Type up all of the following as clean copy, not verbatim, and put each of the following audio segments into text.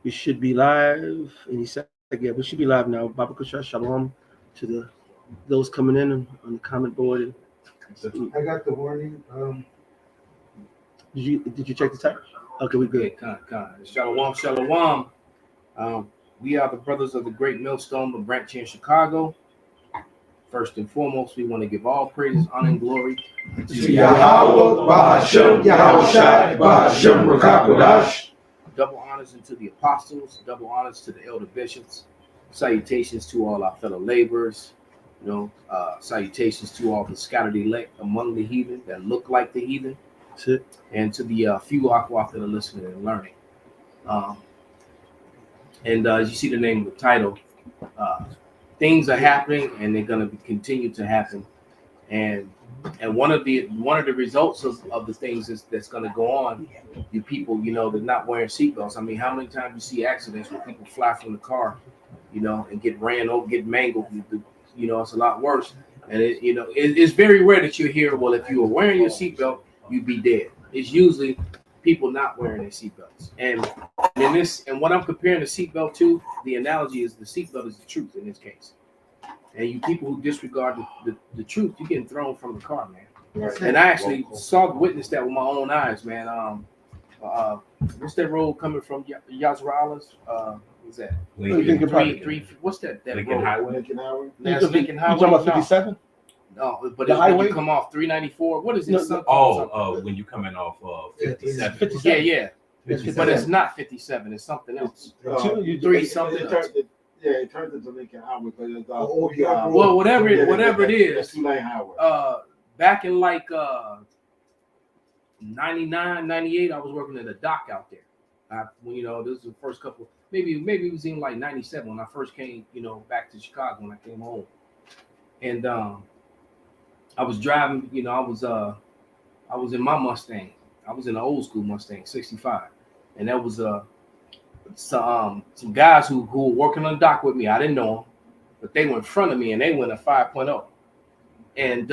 We should be live. And he said, yeah, we should be live now. Baba Kusha, Shalom to those coming in on the comment board. I got the warning. Did you check the text? Okay, we good. Con. Shalom, shalom. We are the brothers of the Great Millstone of Branch here in Chicago. First and foremost, we want to give all praises, honor, and glory to Yahweh, Bahashem, Yahushai, Bahashem, Rakakodash. Double honors unto the apostles, double honors to the elder bishops. Salutations to all our fellow laborers. Salutations to all the scattered elect among the heathen that look like the heathen. That's it. And to the few Akwaf that are listening and learning. As you see the name of the title, things are happening and they're going to continue to happen. And one of the results of the things that's going to go on, you people, they're not wearing seatbelts. I mean, how many times you see accidents where people fly from the car, and get ran over, get mangled? It's a lot worse. And it's very rare that you hear, well, if you were wearing your seatbelt, you'd be dead. It's usually people not wearing their seatbelts. And what I'm comparing the seatbelt to, the analogy is the seatbelt is the truth in this case. And you people who disregard the truth, you're getting thrown from the car, man. Right. And I actually witnessed that with my own eyes, man. What's that road coming from Yazralas? What's that? What's that Lincoln road? Highway. That's Lincoln Highway. You talking about 57? No, but the highway? When you come off 394, what is it? When you coming off 57. Yeah. 57. But it's not 57. It's something else. Three something else. It turned into Lincoln Highway. Well, whatever it is. Two-lane highway. Back in like 99, 98, I was working at a dock out there. This was the first couple. Maybe it was in like 97 when I first came, back to Chicago when I came home. And I was driving, I was in my Mustang. I was in an old school Mustang, 65. And that was some guys who were working on the dock with me. I didn't know them, but they were in front of me and they went a 5.0. And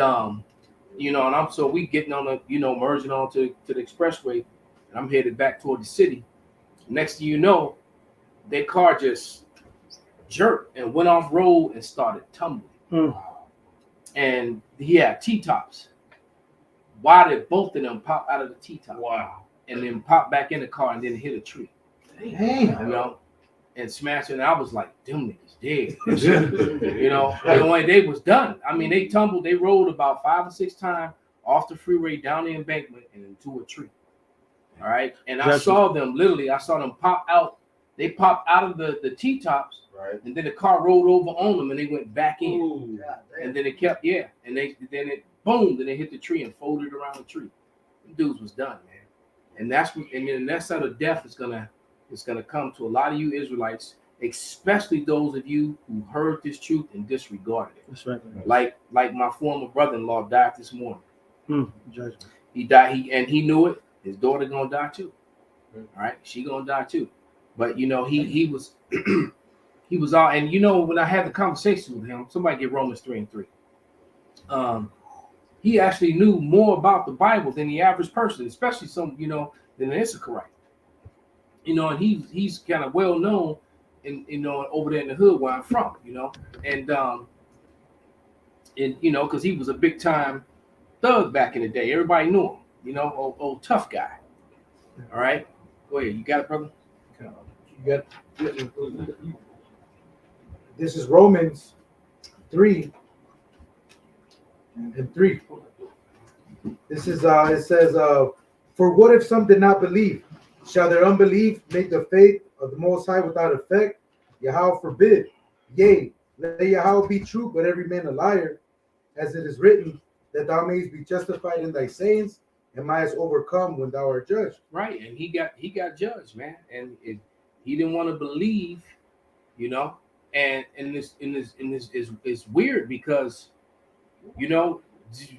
so we getting on the, merging on to the expressway, and I'm headed back toward the city. Next thing you know, their car just jerked and went off road and started tumbling. And he had T-tops. Why did both of them pop out of the T-top? Wow. And then pop back in the car and then hit a tree. Damn. And smashed it. And I was like, them niggas dead. The way they was done. I mean, they tumbled, they rolled about 5 or 6 times off the freeway down the embankment and into a tree. All right. And I saw them pop out. They popped out of the T-tops. Right. And then the car rolled over on them and they went back in. Ooh, and then it kept, and then it boomed and they hit the tree and folded around the tree. The dudes was done, man. And that's how the death is gonna come to a lot of you Israelites, especially those of you who heard this truth and disregarded it. That's right. Like my former brother-in-law died this morning. Judgment. He died, he knew it. His daughter gonna die too. All right, she gonna die too. But he was he was all, and when I had the conversation with him, somebody get Romans 3:3. He actually knew more about the Bible than the average person, especially than an Issacharite. And he's kind of well known in over there in the hood where I'm from, and because he was a big time thug back in the day. Everybody knew him, old tough guy. All right, go ahead. You got it, brother. You got. This is Romans 3 and 3. This is it says, for what if some did not believe? Shall their unbelief make the faith of the Most High without effect? Yahweh forbid. Yea, let Yahweh be true, but every man a liar, as it is written, that thou mayest be justified in thy sayings, and mayest overcome when thou art judged. Right, and he got judged, man, and he didn't want to believe, and this is weird because,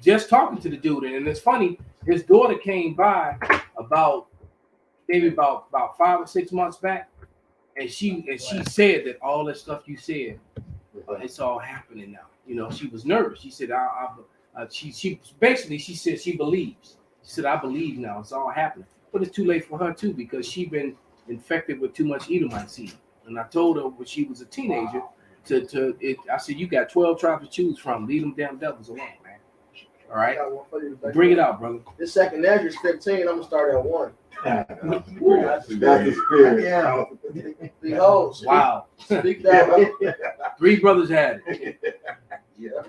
just talking to the dude, and it's funny, his daughter came by about 5 or 6 months back, and she said that all that stuff you said, it's all happening now. She was nervous. She said, she basically said she believes. She said, I believe now. It's all happening. But it's too late for her too, because she been infected with too much Edomite seed. And I told her when she was a teenager, I said, you got 12 tribes to choose from. Leave them damn devils alone, man. All right, bring it out, brother. This second Ezra 15. I'm gonna start at 1. That's the spirit. Yeah. Behold, Wow, speak thou. 3 brothers had it. Yeah.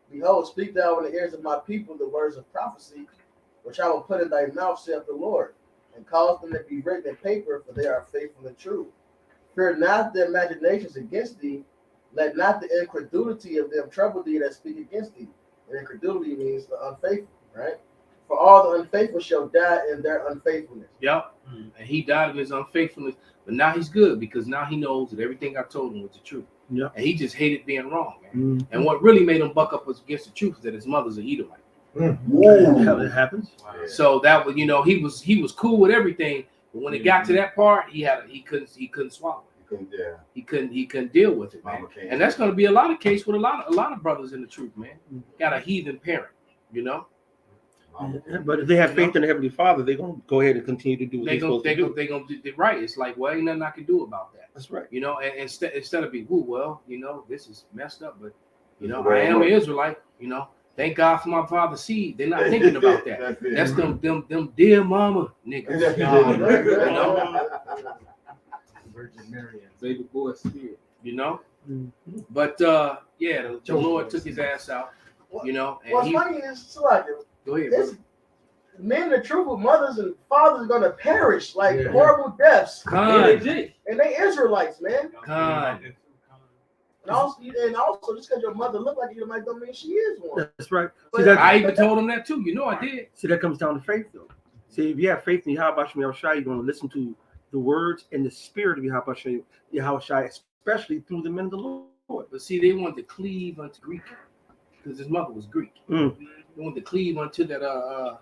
Behold, speak thou in the ears of my people the words of prophecy, which I will put in thy mouth, saith the Lord, and cause them to be written in paper, for they are faithful and true. Fear not the imaginations against thee, let not the incredulity of them trouble thee that speak against thee. And incredulity means the unfaithful, right? For all the unfaithful shall die in their unfaithfulness. Yep. And he died in his unfaithfulness, but now he's good because now he knows that everything I told him was the truth. Yep. And he just hated being wrong, man. And what really made him buck up against the truth is that his mother's an Edomite. How it happens. So that was, he was cool with everything, but when it got to that part, he couldn't swallow it. He couldn't deal with it, man. And that's going to be a lot of case with a lot of brothers in the truth, man. Got a heathen parent, But if they have faith in the Heavenly Father, they're gonna go ahead and continue to do what they're supposed to do. They're gonna do right. It's like, well, ain't nothing I can do about that. That's right. And instead of being, this is messed up, but I am an Israelite. Thank God for my father's seed. They're not thinking about that. That's them dear mama niggas. Virgin Mary and baby boy spirit. But the Lord took his ass out. And What's funny is, like, go ahead, this brother. men, the truth of mothers and fathers are gonna perish like horrible deaths. And they Israelites, man. Con. And also, just because your mother look like you might don't mean she is one. That's right. But I even told him that too. I did. See, that comes down to faith, though. See, if you have faith in Yahweh Shai, you're going to listen to the words and the spirit of Yahweh Shai, especially through the men of the Lord. But see, they wanted to cleave unto Greek because his mother was Greek. They wanted to cleave unto that to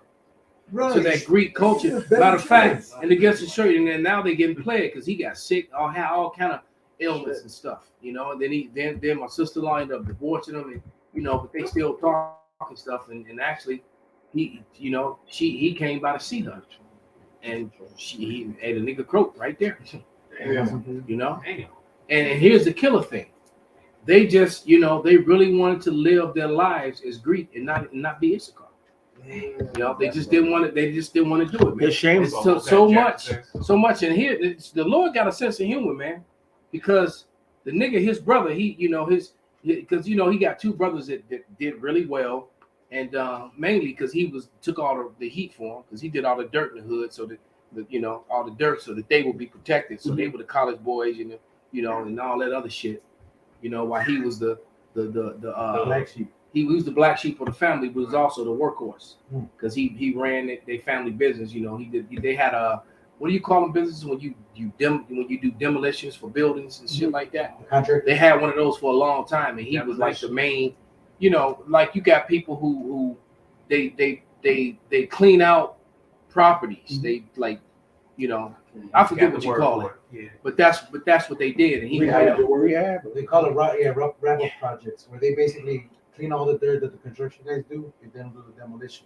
that Greek culture. Matter of fact, and against the shirt, and then now they getting played because he got sick, all kind of illness and stuff, and then my sister-in-law ended up divorcing him, and but they still talk and stuff, and actually he came by to see her, and he had a nigga croaked right there. And here's the killer thing. They just, they really wanted to live their lives as Greek and not be Issachar. They just didn't want it. They just didn't want to do it, man. It's shameful. It's so much. And here, the Lord got a sense of humor, man, because the nigga, his brother, because he got 2 brothers that did really well, and mainly because he took all the heat for him, because he did all the dirt in the hood, so that all the dirt, so that they would be protected, so they were the college boys, and all that other shit, while he was the black sheep. He was the black sheep of the family, but was also the workhorse because he ran their family business. They had a, what do you call them businesses when you do demolitions for buildings and shit like that? Contract. They had one of those for a long time, and he was like the main. Like you got people who they clean out properties. They like, I forget what you call it. Yeah. But that's what they did, and he They call it wrap-up projects, where they basically clean all the dirt that the construction guys do, and then do the demolition,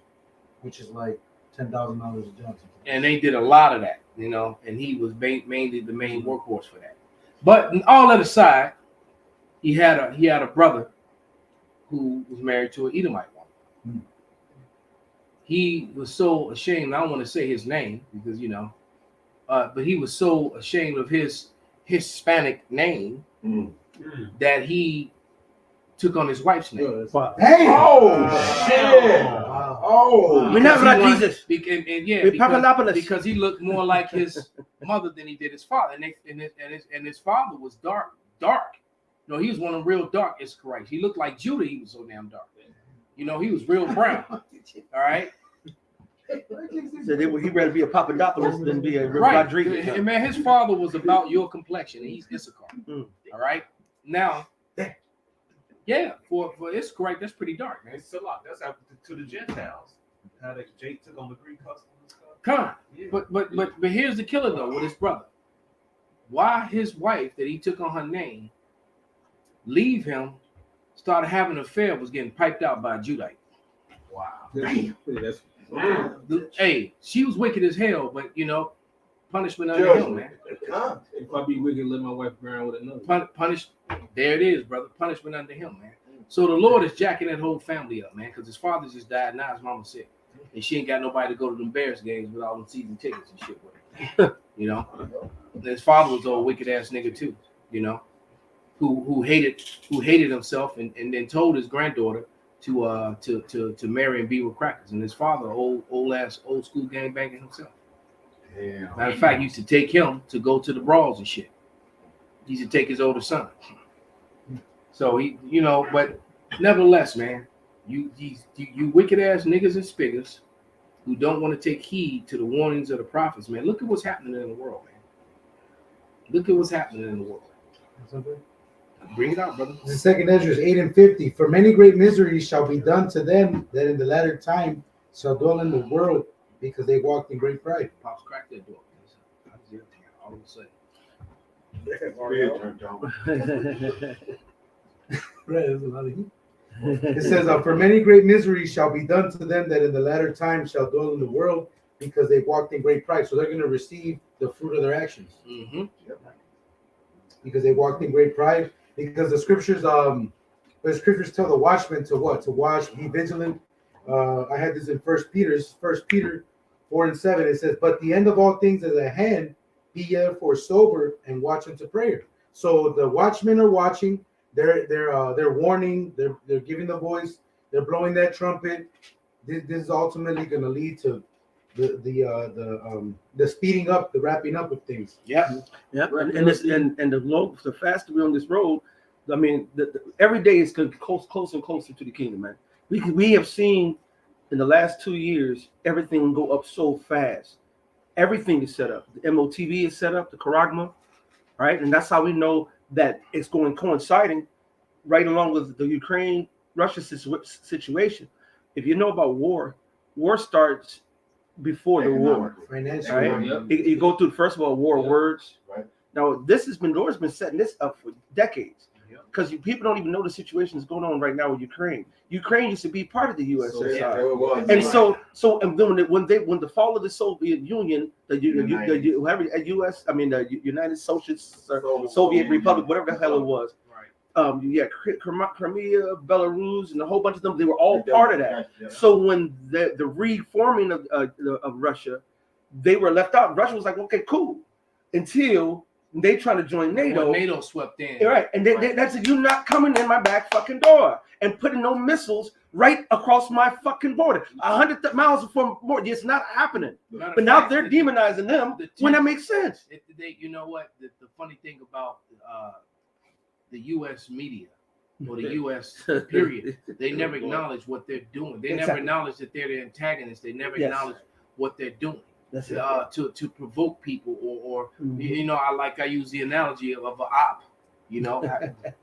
which is like $10,000 a job. And they did a lot of that, and he was mainly the main workhorse for that. But all that aside, he had a brother who was married to an Edomite woman. He was so ashamed. I don't want to say his name because but he was so ashamed of his Hispanic name that he took on his wife's name. Wow. Hey! Oh, shit! Wow. Oh, We're not like Jesus. Because he looked more like his mother than he did his father, and his father was dark. He was one of them real dark Issacharites. He looked like Judah. He was so damn dark. He was real brown. All right. So he rather be a Papadopoulos than be a Rodriguez. And man, his father was about your complexion, and he's Issachar. All right. Now, for Issachar, that's pretty dark, man. It's a lot. That's happened to the Gentiles. How Jake took on the Greek customs and stuff. Come on. But here's the killer though with his brother. Why his wife that he took on her name leave him, started having an affair, was getting piped out by a Judite. Wow. Damn. Hey, she was wicked as hell, but punishment under him, man. Huh? If I be wicked, let my wife burn with another. Punish. There it is, brother. Punishment under him, man. So the Lord is jacking that whole family up, man, because his father just died. Now his mama's sick, and she ain't got nobody to go to them Bears games with all them season tickets and shit with her. You know, and his father was an old wicked ass nigga too. You know, who hated himself and then told his granddaughter to marry and be with crackers. And his father, old school gangbanger himself. Damn. Matter of fact, used to take him to go to the brawls and shit. He used to take his older son. So he, you know, but nevertheless, man, you wicked ass niggas and spiggers who don't want to take heed to the warnings of the prophets, man. Look at what's happening in the world, man. Look at what's happening in the world. Bring it out, brother. The second Ezra 8:50. For many great miseries shall be done to them that in the latter time shall dwell in the world, because they walked in great pride. Pops cracked that door. All of a sudden. Right, there's a lot of heat. It says, for many great miseries shall be done to them that in the latter time shall dwell in the world, because they walked in great pride. So they're going to receive the fruit of their actions. Mm-hmm. Because they walked in great pride. Because the scriptures tell the watchmen to what? To watch, be vigilant. I had this in First Peter 4:7. It says, but the end of all things is at hand, be therefore sober and watch unto prayer. So the watchmen are watching. They're warning. They're giving the voice. They're blowing that trumpet. This is ultimately going to lead to the speeding up, the wrapping up of things. Yeah. And the faster we're on this road, I mean, every day is closer and closer to the kingdom, man. We have seen in the last 2 years everything go up so fast. Everything is set up. The MOTV is set up, the Charagma, right? And that's how we know that it's coinciding right along with the Ukraine-Russia situation. If you know about war starts before the war. Financially. Right? Yep. You go through, first of all, war of words. Right. Now, Lord's been setting this up for decades. Because people don't even know the situation that's going on right now with Ukraine. Ukraine used to be part of the USSR. And so when the fall of the Soviet Union, the United Socialist Soviet Republic, whatever the hell it was, Crimea, Belarus, and a whole bunch of them, they were all part of that. So when the reforming of Russia, they were left out. Russia was like, okay, cool, until they trying to join NATO. When NATO swept in. Right, and that's you're not coming in my back fucking door and putting no missiles right across my fucking border, 100 miles from border. It's not happening. But now they're demonizing them when that makes sense. You know what? The funny thing about the U.S. media or the U.S. period, they never acknowledge what they're doing. They never acknowledge that they're the antagonists. They never acknowledge what they're doing. To provoke people or you know, I use the analogy of an op. You know,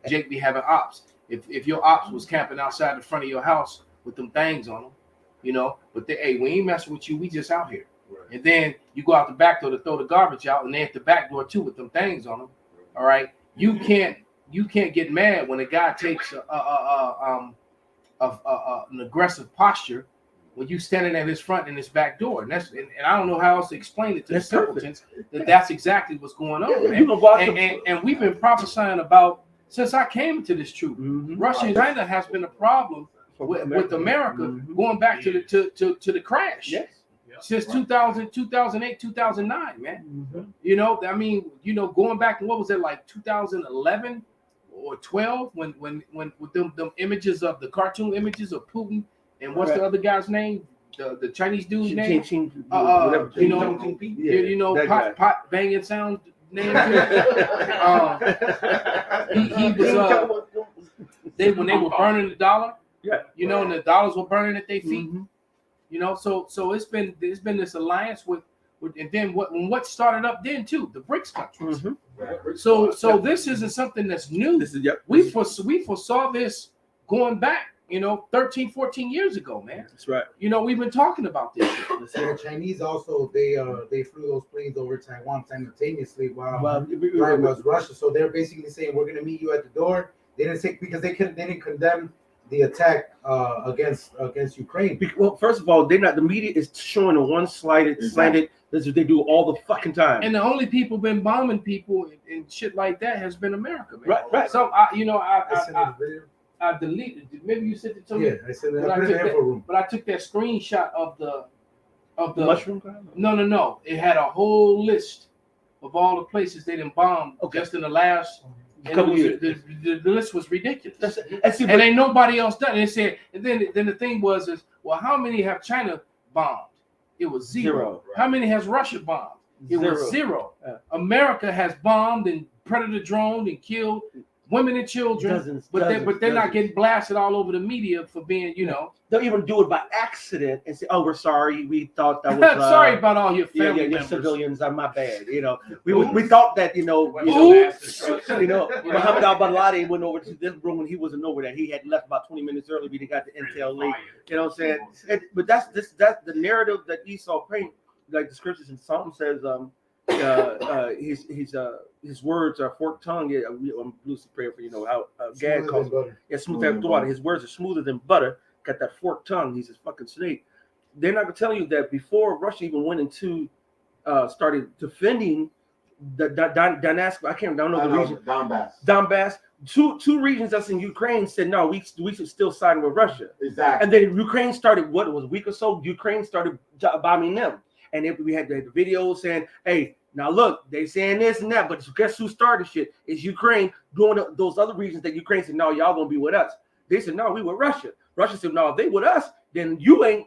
Jake be having ops. If your ops was camping outside the front of your house with them things on them, you know, but we ain't messing with you. We just out here. Right. And then you go out the back door to throw the garbage out, and they at the back door too with them things on them. All right, you can't get mad when a guy takes an aggressive posture when you standing at his front and his back door, and I don't know how else to explain it to the simpletons that's exactly what's going on. And we've been prophesying about since I came to this truth. Russia and China has been a problem with America going back to the crash. Yes. Since 2000, 2008, 2009, man. You know, I mean, you know, going back, what was it, like 2011 or 12 when with them images of the cartoon images of Putin. And what's the other guy's name? The Chinese dude's name? You know, pot banging sound name. He was when they were burning the dollar. Yeah, you know, and the dollars were burning at their feet. You know, so it's been this alliance with and then what started up then too, the BRICS countries. So this isn't something that's new. We foresaw this going back, you know, 13, 14 years ago, man. That's right. You know, we've been talking about this. The Chinese also, they flew those planes over Taiwan simultaneously while it was Russia. So they're basically saying, we're going to meet you at the door. They didn't say, because they didn't condemn the attack against Ukraine. Well, first of all, the media is showing a one-sided That's what they do all the fucking time. And the only people been bombing people and shit like that has been America, man. Right. So I sent the video. I deleted. Maybe you sent it to me. Yeah, I sent it. But I put it in the info room. But I took that screenshot of the mushroom crowd? No. It had a whole list of all the places they done bombed just in the last couple years. The list was ridiculous. And And ain't nobody else done it. They said, and then the thing was well, how many have China bombed? It was zero. How many has Russia bombed? It was zero. America has bombed and predator droned and killed women and children, but they're not getting blasted all over the media for being, They'll even do it by accident and say, "Oh, we're sorry. We thought that was sorry about all your family your members. civilians. My bad. We thought that Muhammad al-Baladi went over to this room when he wasn't over there. He had left about 20 minutes early. We got the intel late. You know what I'm saying? But that's the narrative that Esau paint, like the scriptures in Psalm says. His words are forked tongue. Yeah, I'm loosely praying for how Gad calls it. Smooth as water. His words are smoother than butter. Got that forked tongue. He's a fucking snake. They're not gonna tell you that before Russia even went into started defending the Donetsk. I don't know the region. Donbass. Two regions that's in Ukraine said no. We should still side with Russia. Exactly. And then Ukraine started. What it was a week or so. Ukraine started bombing them, and then we had the videos saying, "Hey, now look, they saying this and that, but guess who started shit? It's Ukraine doing those other regions that Ukraine said, no, y'all gonna be with us. They said, no, we with Russia. Russia said, no, if they with us, then you ain't.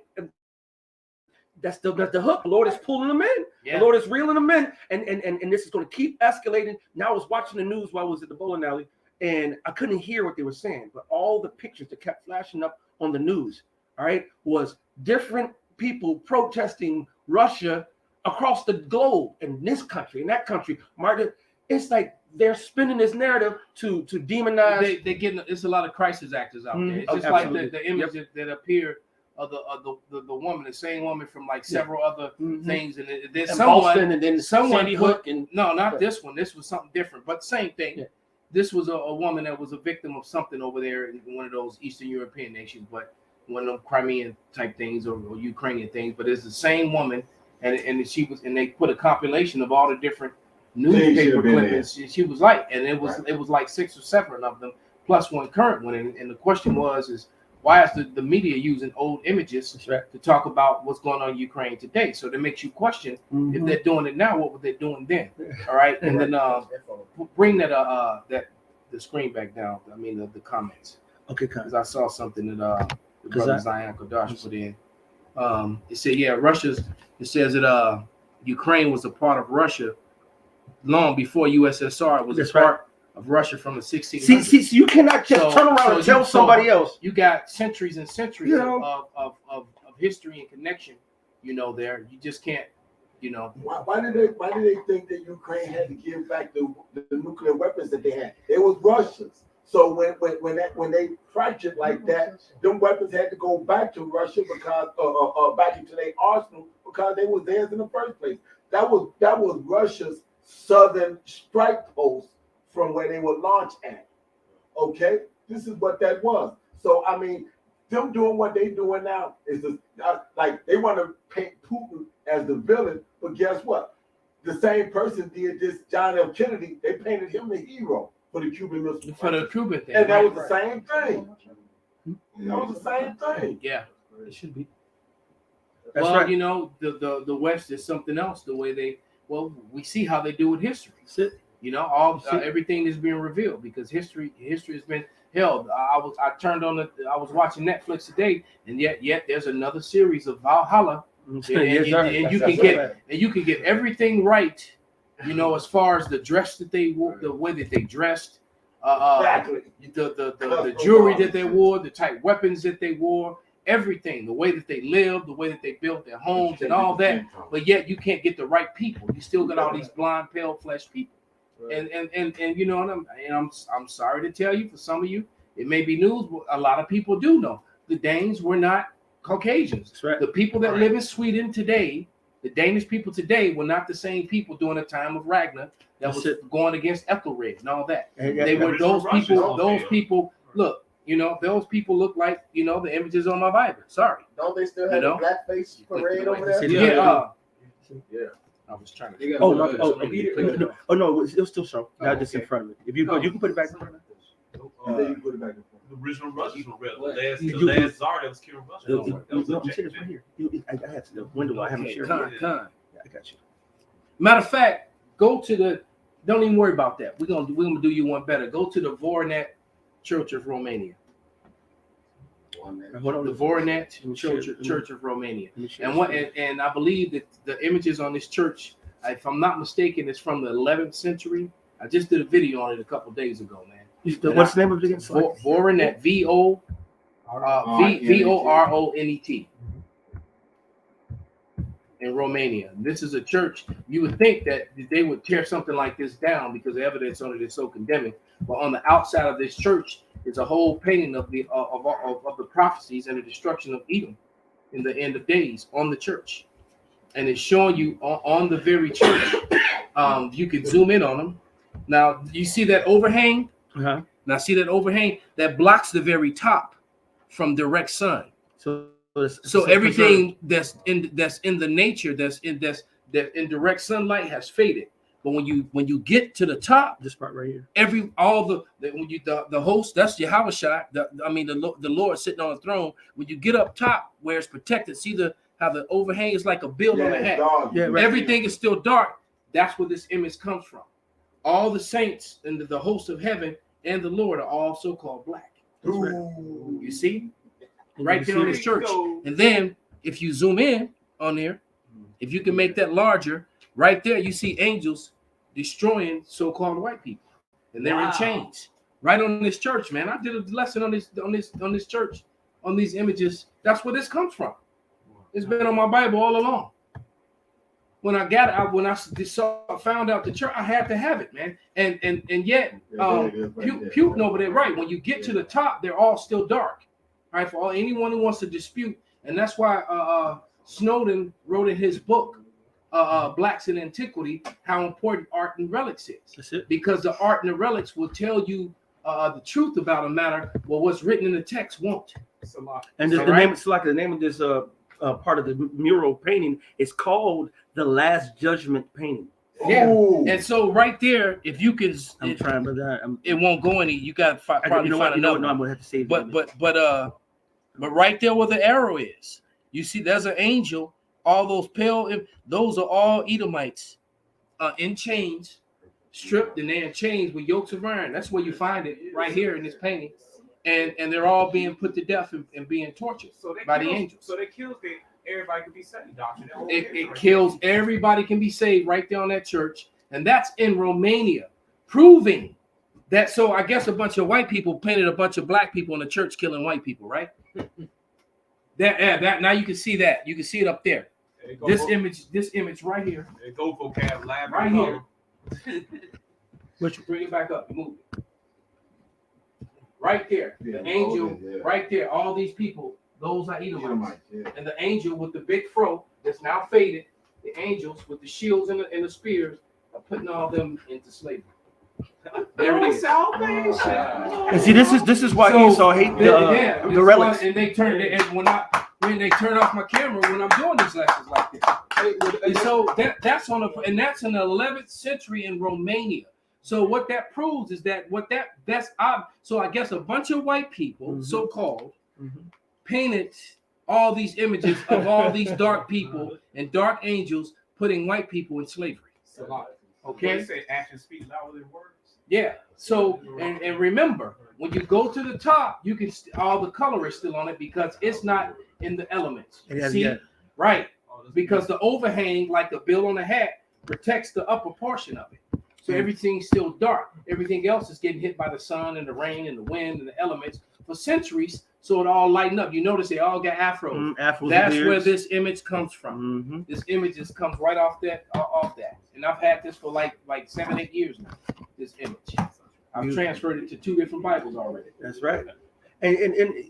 That's the hook. The Lord is pulling them in. Yeah. The Lord is reeling them in, and this is going to keep escalating. Now I was watching the news while I was at the bowling alley, and I couldn't hear what they were saying, but all the pictures that kept flashing up on the news, all right, was different people protesting Russia across the globe, in this country, in that country. Martin, it's like they're spinning this narrative to demonize. They getting it's a lot of crisis actors out there. It's just like the image that appear of the woman, the same woman from like several other things, and there's someone and then Sandy Hook and no, not this one. This was something different, but same thing. Yeah. This was a woman that was a victim of something over there in one of those Eastern European nations, but one of them Crimean type things or Ukrainian things. But it's the same woman. And she was, and they put a compilation of all the different newspaper clippings. She was like, and it was like 6 or 7 of them, plus one current one. And the question is why is the media using old images to talk about what's going on in Ukraine today? So that makes you question if they're doing it now, what were they doing then? All right, and then bring the screen back down. I mean the comments. Okay, because I saw something that the brother Zion Kodash put in. It said, it says that Ukraine was a part of Russia long before USSR was a part of Russia from the 1600s. See, you cannot just turn around and tell somebody else. You got centuries and centuries of history and connection, there. You just can't, Why did they think that Ukraine had to give back the nuclear weapons that they had? It was Russians. So when they fractured like that, them weapons had to go back to Russia because back into their arsenal because they was theirs in the first place. That was Russia's southern strike post from where they were launched at. Okay, this is what that was. So I mean, them doing what they doing now is like they want to paint Putin as the villain, but guess what? The same person did this. John F. Kennedy. They painted him the hero for the Cuban Missile. For the Cuban thing. And that was the same thing. That was the same thing. Yeah. It should be. That's right. The West is something else. The way we see how they do with history. Everything is being revealed because history has been held. I was watching Netflix today, and yet there's another series of Valhalla. And you can get everything right. As far as the dress that they wore, the way that they dressed, Exactly. The jewelry that they wore, the type weapons that they wore, everything, the way that they lived, the way that they built their homes and all that. But yet you can't get the right people. You still got all these blind, pale flesh people. And I'm sorry to tell you, for some of you, it may be news, but a lot of people do know the Danes were not Caucasians. That's right. The people that live in Sweden today, the Danish people today, were not the same people during the time of Ragnar that was going against Ethelred and all that. They were those people. Those people look. Those people look like the images on my Bible. Sorry. Don't they still have the blackface parade over there? Yeah. Yeah, I was trying They to. got Oh, one no, of oh, those. no, it was still show. Oh, Not just in okay. front of it. If you go, you can put it back in front of it. And then you put it back in front. The original Russians were red. What? The last czar that was killing Russia. No, That was I'm saying it's right here. I had the window. I haven't Okay, shared con. it. Con. Yeah, I got you. Matter of fact, go to the. Don't even worry about that. We're gonna do you one better. Go to the Voronet Church of Romania. Hold on. The Voronet Let me share it. Church of Romania. Let me share And it. what? And I believe that the images on this church, if I'm not mistaken, is from the 11th century. I just did a video on it a couple days ago, man. What's the name of it again? Voronet. Voronet. In Romania. This is a church. You would think that they would tear something like this down because the evidence on it is so condemning. But on the outside of this church is a whole painting of the prophecies and the destruction of Edom in the end of days on the church, and it's showing you on the very church. You can zoom in on them. Now you see that overhang. Uh-huh. Now see that overhang that blocks the very top from direct sun. So everything that's in the nature that in direct sunlight has faded. But when you get to the top, This part right here. The host, that's Yahushua, the Lord sitting on the throne. When you get up top where it's protected, see how the overhang is like a bill on the hat. Yeah, right. Everything is still dark. That's where this image comes from. All the saints and the host of heaven and the Lord are all so-called black. That's right. You see? Right there on this church. And then if you zoom in on there, if you can make that larger, right there you see angels destroying so-called white people. And they're in chains. Right on this church, man. I did a lesson on this church, on these images. That's where this comes from. It's been on my Bible all along. When I got it, when I found out the church, I had to have it, man. And yet, Putin over there, right? When you get to the top, they're all still dark. Right, for anyone who wants to dispute, and that's why Snowden wrote in his book, Blacks in Antiquity, how important art and relics is. That's it. Because the art and the relics will tell you the truth about a matter. Well, what's written in the text won't. It's a lot. And the name, it's like the name of this part of the mural painting is called the Last Judgment painting. Yeah, and so right there, if you can, I'm trying, but it won't go any. You got to probably find another. No, I'm gonna have to save. But right there where the arrow is, you see there's an angel. All those those are all Edomites in chains, stripped, and they're in chains with yokes of iron. That's where you find it, right here in this painting. And they're all being put to death and being tortured by the angels. So they killed everybody could be saved, doctor. It kills everybody can be saved right there on that church. And that's in Romania, proving that. So I guess a bunch of white people painted a bunch of black people in the church killing white people, right? That now you can see that. You can see it up there. This image right here. Go vocab lab Right here. Which bring it back up, move it. Right there, the angel, right there. All these people, those are Edomites. And the angel with the big fro that's now faded, the angels with the shields and the spears are putting all them into slavery. There it is. Salvation. And see, this is why Esau hate the relics. And they turn it when they turn off my camera when I'm doing these lessons like this. And so that's in the 11th century in Romania. So what that proves is that so I guess a bunch of white people, so-called, painted all these images of all these dark people and dark angels putting white people in slavery. Okay. They say actions speak louder than words. Yeah. So and remember, when you go to the top, you can all the color is still on it because it's not in the elements. See, right? Because the overhang, like the bill on the hat, protects the upper portion of it. So everything's still dark. Everything else is getting hit by the sun and the rain and the wind and the elements for centuries. So it all lighten up. You notice they all got afros. That's where this image comes from. This image just comes right off that. And I've had this for like 7-8 years now. This image. I've transferred it to 2 different Bibles already. That's right. And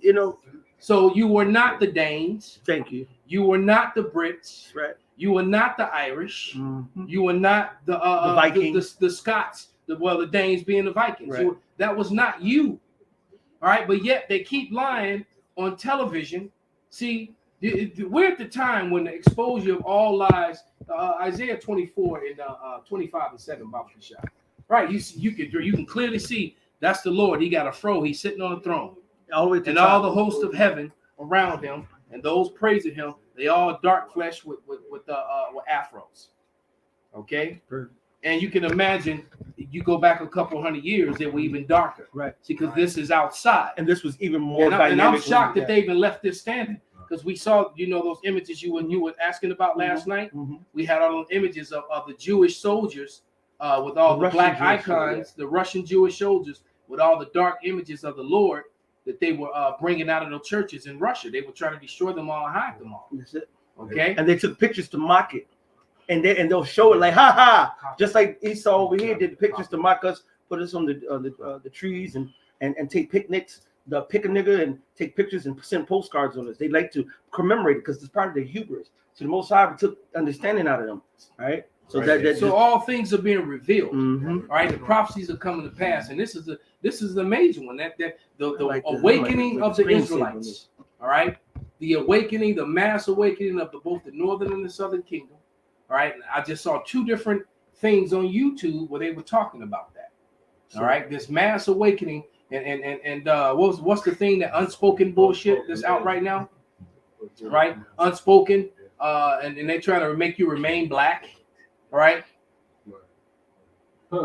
you know. So you were not the Danes. Thank you. You were not the Brits. That's right. You were not the Irish. You were not the Vikings, the Scots. The Danes being the Vikings. Right. That was not you. All right, but yet they keep lying on television. See, We're at the time when the exposure of all lies, Isaiah 24 and 25 and 7 about the shot. Right, you can clearly see that's the Lord. He got a fro. He's sitting on the throne, all the way to and top. all the host of heaven around him, and those praising him. They all dark flesh with afros. Okay, Perfect. and you can imagine. You go back a couple hundred years, they were even darker. Right, because this is outside, and this was even more and dynamic. I'm shocked that they even left this standing. Because we saw, those images you were asking about last night. Mm-hmm. We had all those images of the Jewish soldiers with all the black Jewish icons, the Russian Jewish soldiers with all the dark images of the Lord that they were bringing out of the churches in Russia. They were trying to destroy them all and hide them all. That's it. Okay, And they took pictures to mock it, and they'll show it like, ha ha, just like Esau over here did pictures to mock us, put us on the trees and take picnics. They'll pick a nigga and take pictures and send postcards on us. They like to commemorate it because it's part of their hubris. So the Most High took understanding out of them, right? So right. So all things are being revealed. Mm-hmm. All right, the prophecies are coming to pass, and this is the major one. That the Like awakening like of the screensaver. Israelites. All right, the awakening, the mass awakening of both the northern and the southern kingdom. All right, and I just saw two different things on YouTube where they were talking about that. All right, this mass awakening. And what's the thing, that unspoken bullshit that's out right now, right? Unspoken, and they trying to make you remain black, right? You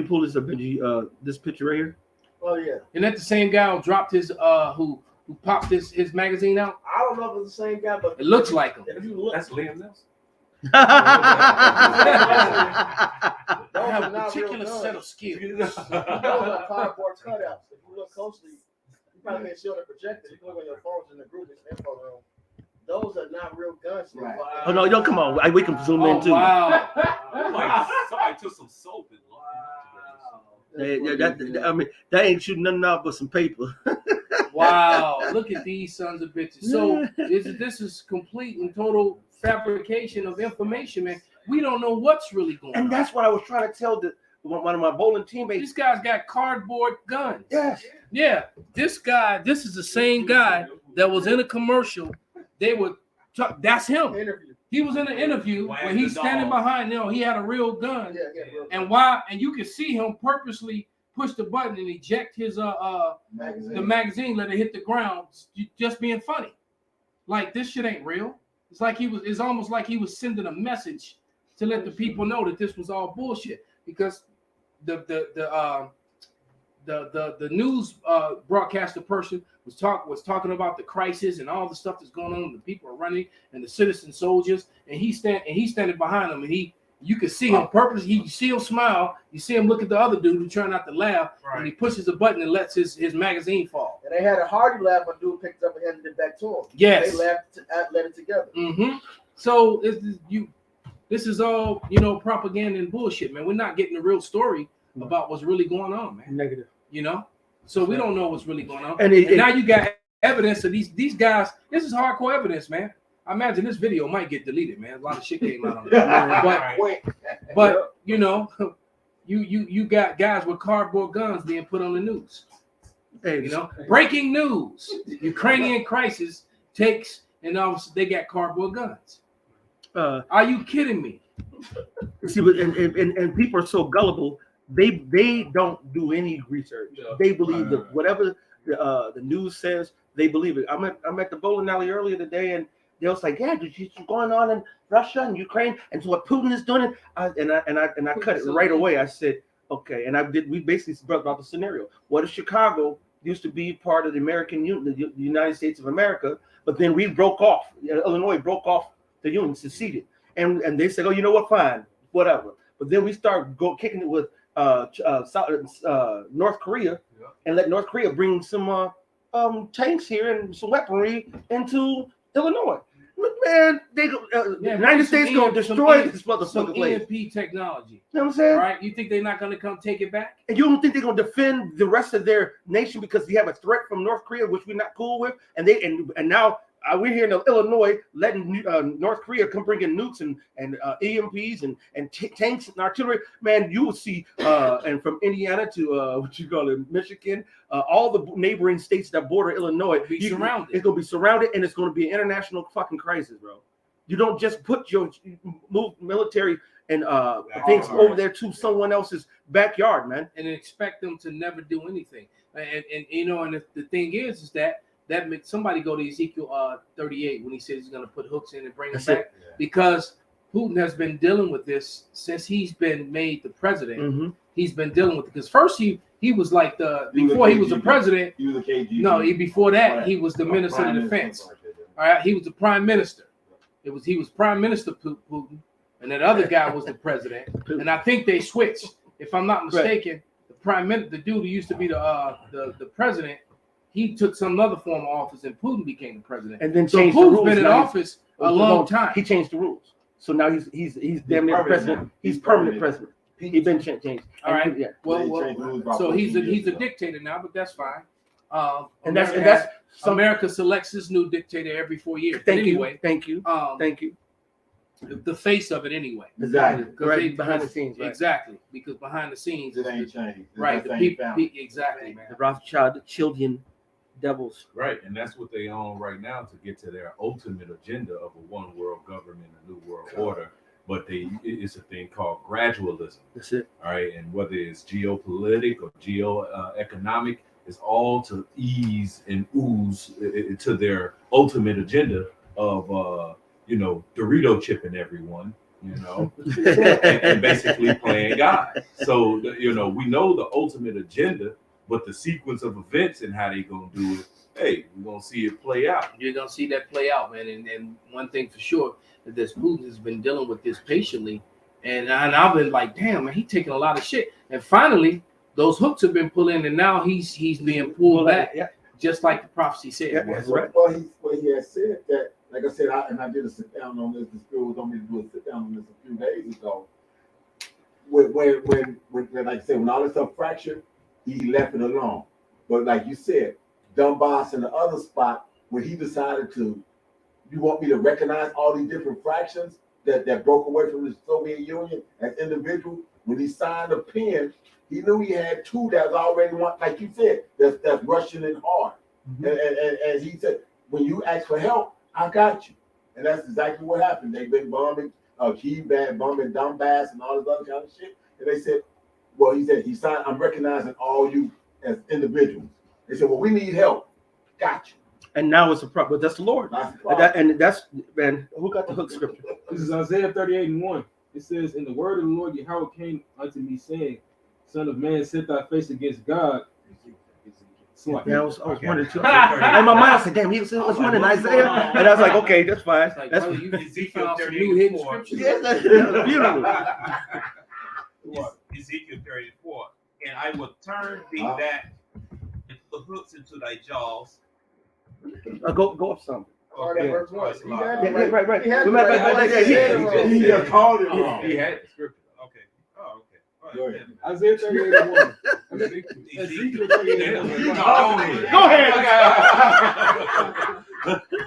pull this up, Benji, this picture right here. Oh yeah. And that the same guy who dropped his who popped his magazine out. I don't know if it's the same guy, but It looks like him. if you look, That's Liam Nelson. those I have are a not real particular guns. set of skills. Those are cardboard cutouts. If you look closely, you probably can't see on the projector. You can look on your phones in the group, it's info room. Those are not real guns. Right. Oh no, don't come on. We can zoom in too. Wow. Like somebody took some soap and I mean, that ain't shooting nothing out but some paper. Wow. Look at these sons of bitches. So this is complete and total fabrication of information, man. We don't know what's really going on. And that's what I was trying to tell one of my bowling teammates. These guys got cardboard guns. Yes. Yeah. This is the same guy that was in a commercial. That's him. Interview. He was in an interview where he's standing behind, he had a real gun. Yeah, real And you can see him purposely push the button and eject his magazine. the magazine, let it hit the ground, just being funny. Like, this shit ain't real. It's almost like he was sending a message to let the people know that this was all bullshit, because the news broadcaster person was talking about the crisis and all the stuff that's going on. The people are running and the citizen soldiers, and he's standing behind them, and you can see him purposely. You see him smile. You see him look at the other dude who trying not to laugh, and he pushes a button and lets his magazine fall. And they had a hearty laugh when dude picked it up and handed it back to him. Yes. They laughed, let it together. Mm-hmm. So this is all propaganda and bullshit, man. We're not getting the real story about what's really going on, man. Negative. So we don't know what's really going on. And now you got evidence of these guys. This is hardcore evidence, man. I imagine this video might get deleted, man. A lot of shit came out on it. But you got guys with cardboard guns being put on the news. Hey, Breaking news: Ukrainian crisis takes, and obviously they got cardboard guns. Are you kidding me? See, but and people are so gullible. They don't do any research. They believe that whatever the news says, they believe it. I'm at the bowling alley earlier today, and they was like, "Yeah, it's going on in Russia and Ukraine, and so what Putin is doing it." And I cut it right away. I said, "Okay," and we basically spoke about the scenario. What if Chicago used to be part of the American Union, the United States of America, but then we broke off. Illinois broke off the Union, seceded, and they said, "Oh, you know what? Fine, whatever." But then we start kicking it with North Korea, and let North Korea bring some tanks here and some weaponry into Illinois. Man, the United States gonna destroy this motherfucker place. EMP technology. You know what I'm saying? Right? You think they're not gonna come take it back? And you don't think they're gonna defend the rest of their nation because they have a threat from North Korea, which we're not cool with? And now we're here in Illinois letting North Korea come bring in nukes and EMPs and tanks and artillery. Man, you will see, and from Indiana to what you call it, Michigan, all the neighboring states that border Illinois, Be surrounded. It's going to be surrounded, and it's going to be an international fucking crisis, bro. You don't just put your move military and things over there to someone else's backyard, man. And expect them to never do anything. And you know, and the thing is that makes somebody go to Ezekiel 38 when he says he's going to put hooks in and bring them back, because Putin has been dealing with this since he's been made the president. Mm-hmm. He's been dealing with it because first he was like before he was the president. He was a KGB. No, before that Right. he was the minister of defense. Minister. All right, he was the prime minister. He was prime minister Putin, and that other guy was the president. And I think they switched, if I'm not mistaken. The prime minister, the dude who used to be the president, he took some other form of office, and Putin became the president. And then So changed the Putin's rules. been in Now office a long time. He changed the rules, so now he's damn near permanent president. now. He's He's permanent permanent. president. He's been changed. All right. Yeah. So he's a dictator now, but that's fine. And that's America selects this new dictator every 4 years. Thank anyway, you. Thank you. Thank you. The face of it anyway. Exactly. Right behind the scenes, right? Exactly, because behind the scenes, It ain't changed. It's right? the The same people, family. exactly, man. The Rothschild children devils. Right, and that's what they on right now to get to their ultimate agenda of a one world government, a new world order. But it's a thing called gradualism. That's it. All right, and whether it's geopolitical or geoeconomic, it's all to ease and ooze to their ultimate agenda of Dorito chipping everyone, and basically playing God. So we know the ultimate agenda, but the sequence of events and how they gonna do it, hey, we're gonna see it play out. You're gonna see that play out, man. And one thing for sure, that this Putin has been dealing with this patiently, and I've been like, damn, man, he's taking a lot of shit. And finally, those hooks have been pulled in, and now he's being pulled back, Yeah. just like the prophecy said. Yeah. man. That's right. Well, he has said that, like I said, I did a sit down on this. The Spirit was on me to do a sit down on this a few days ago. When like I said, when all this stuff fractured, he left it alone. But like you said, Donbass and the other spot, when he decided to, you want me to recognize all these different fractions that broke away from the Soviet Union as individuals. When he signed a pen, he knew he had two that already want, like you said, that's Russian and hard. And he said, when you ask for help, I got you. And that's exactly what happened. They've been bombing Kiev, bombing Donbass and all this other kind of shit. And they said, well, he signed, I'm recognizing all you as individuals. They said, well, we need help. Got you. And now it's a problem, but that's the Lord. That's the problem. And that's, man, who got the hook scripture? This is Isaiah 38:1. It says, "And the word of the Lord Yahweh came unto me, saying, Son of man, set thy face against God." Yeah, I was wondering too. In my mind, I said, damn, he was running Isaiah. And I was like, okay, that's fine. It's like, That's brother, you Ezekiel found some 38 new hidden four. scriptures. yeah, that's beautiful. Ezekiel 34, and I will turn thee back and put hooks into thy jaws. Go up some. Already verse one. He had Yeah, it right. right. He had it Right, right. right, He yeah, said it yeah. wrong. He just called it wrong. He had the scripture. Okay. Oh, okay. All Go right. ahead. Isaiah 38:1. Ezekiel. Go ahead.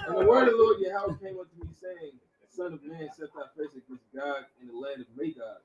And the word of the Lord Yahweh came unto me, saying, Son of man, set thy face against God in the land of Magog.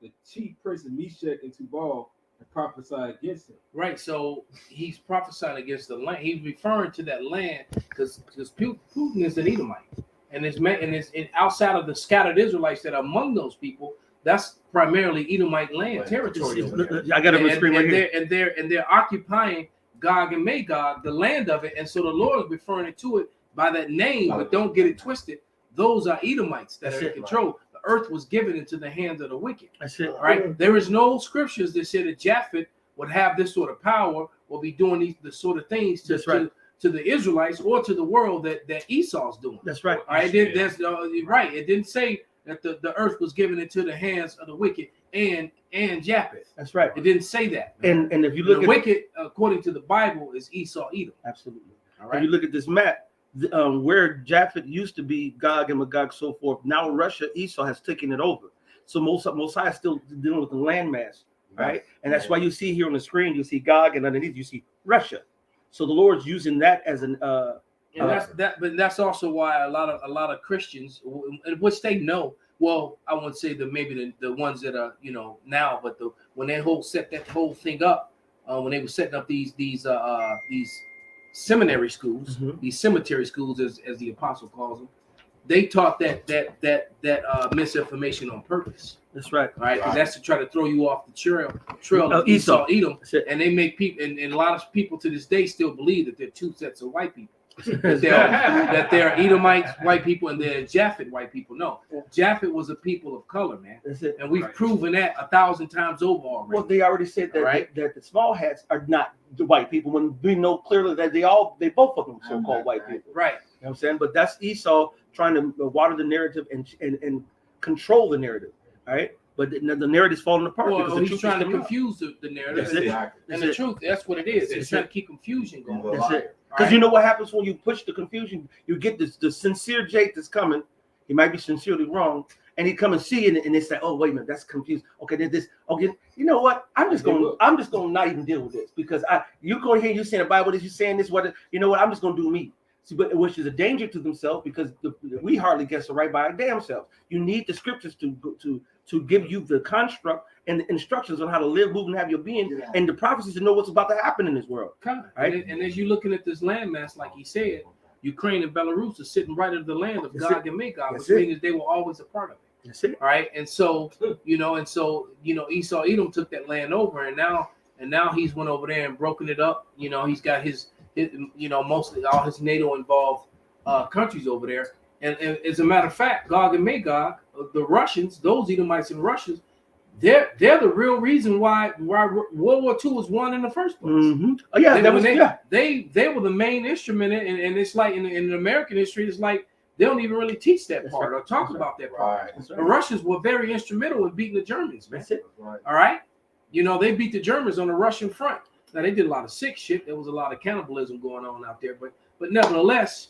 The chief prince of Meshach and Tubal, and prophesy against him. Right, so he's prophesying against the land. He's referring to that land because Putin is an Edomite, and it's outside of the scattered Israelites that are among those people. That's primarily Edomite land territory. over there. I got it on the screen right here. They're occupying Gog and Magog, the land of it, and so the Lord is referring to it by that name. But don't get it twisted; those are Edomites that That's are in it. control. The earth was given into the hands of the wicked. That's it. Right? There is no scriptures that say that Japhet would have this sort of power or be doing the sort of things to, That's right. to the Israelites or to the world that Esau's doing. That's right. All right, that's right. It didn't say that the earth was given into the hands of the wicked and Japheth. That's right. It didn't say that. And if you look the at wicked, according to the Bible, is Esau, Edom. absolutely. All If right. you look at this map, where Japheth used to be, Gog and Magog, so forth. Now Russia, Esau has taken it over. So Mosiah is still dealing with the landmass, right? And that's why you see here on the screen, you see Gog, and underneath you see Russia. So the Lord's using that as an And but that's also why a lot of Christians, which they know. Well, I wouldn't say that maybe the ones that are now, but when they set that whole thing up, when they were setting up these seminary schools, these cemetery schools, as the apostle calls them, they taught that misinformation on purpose. That's right. Right, because that's to try to throw you off the trail of Esau, Edom, and they make people, and a lot of people to this day still believe that there are two sets of white people. that there are Edomites, white people, and there are Japhet white people. No, Japhet was a people of color, man, and we've proven that 1,000 times over already. Well, they already said that that the small hats are not the white people, when we know clearly that they both of them so-called white people. Right. You know what I'm saying? But that's Esau trying to water the narrative and control the narrative. All right. But the narrative is falling apart. Well, he's trying to confuse the narrative. And the truth, that's what it is. It's trying to keep confusion going. That's it. Because you know what happens when you push the confusion? You get the sincere Jake that's coming. He might be sincerely wrong. And he come and see it, and they say, "Oh, wait a minute, that's confused." Okay, there's this. Okay, you know what? I'm just going to not even deal with this, because you go here, you saying the Bible, you saying this, you know what? I'm just going to do me. See, but which is a danger to themselves, because we hardly guess right by our damn selves. You need the scriptures to give you the construct and the instructions on how to live, move, and have your being, and the prophecies to know what's about to happen in this world. Right? And as you're looking at this landmass, like he said, Ukraine and Belarus are sitting right at the land of Gog and Magog, which means they were always a part of it. That's it. All right. And so, Esau Edom took that land over, and now he's went over there and broken it up. He's got his mostly all his NATO involved countries over there. And as a matter of fact, Gog and Magog, the Russians, those Edomites and Russians, they're the real reason why World War II was won in the first place. Oh yeah, they were the main instrument, and it's like in American history, it's like they don't even really teach that part or talk about that part. The Russians were very instrumental in beating the Germans, man. That's it. All right, they beat the Germans on the Russian front. Now they did a lot of sick shit. There was a lot of cannibalism going on out there, but nevertheless,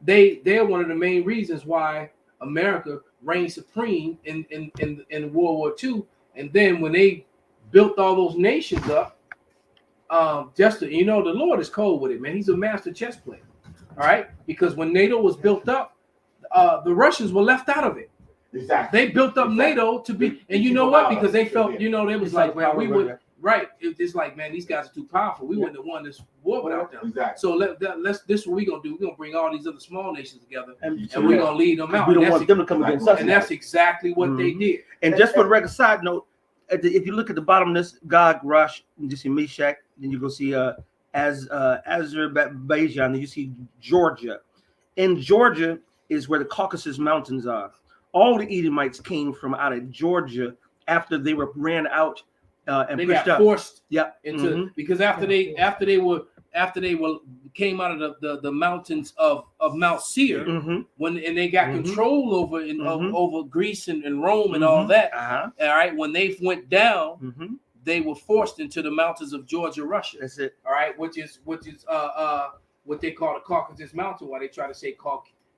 they're one of the main reasons why America reigned supreme in World War II. And then when they built all those nations up, the Lord is cold with it, man. He's a master chess player. All right, because when NATO was built up, the Russians were left out of it. Exactly. They built up NATO to be, and you know what? Because they felt, they was like, man, we would. Right, it's like, man, these guys are too powerful. We wouldn't have won this war without them. Exactly. So this is what we're gonna do. We're gonna bring all these other small nations together, and we're gonna lead them out. We don't want them to come against us. And that's exactly what they did. And just for the record, side note, if you look at the bottom of this, Gog, Rosh, and you see Meshach, then you go see Azerbaijan, and you see Georgia. In Georgia is where the Caucasus Mountains are. All the Edomites came from out of Georgia after they were ran out. And they got forced into because after they came out of the mountains of Mount Seir, and they got control over Greece and Rome and all that. All right, when they went down, they were forced into the mountains of Georgia, Russia. That's it. All right, which is what they call the Caucasus Mountain. Why they try to say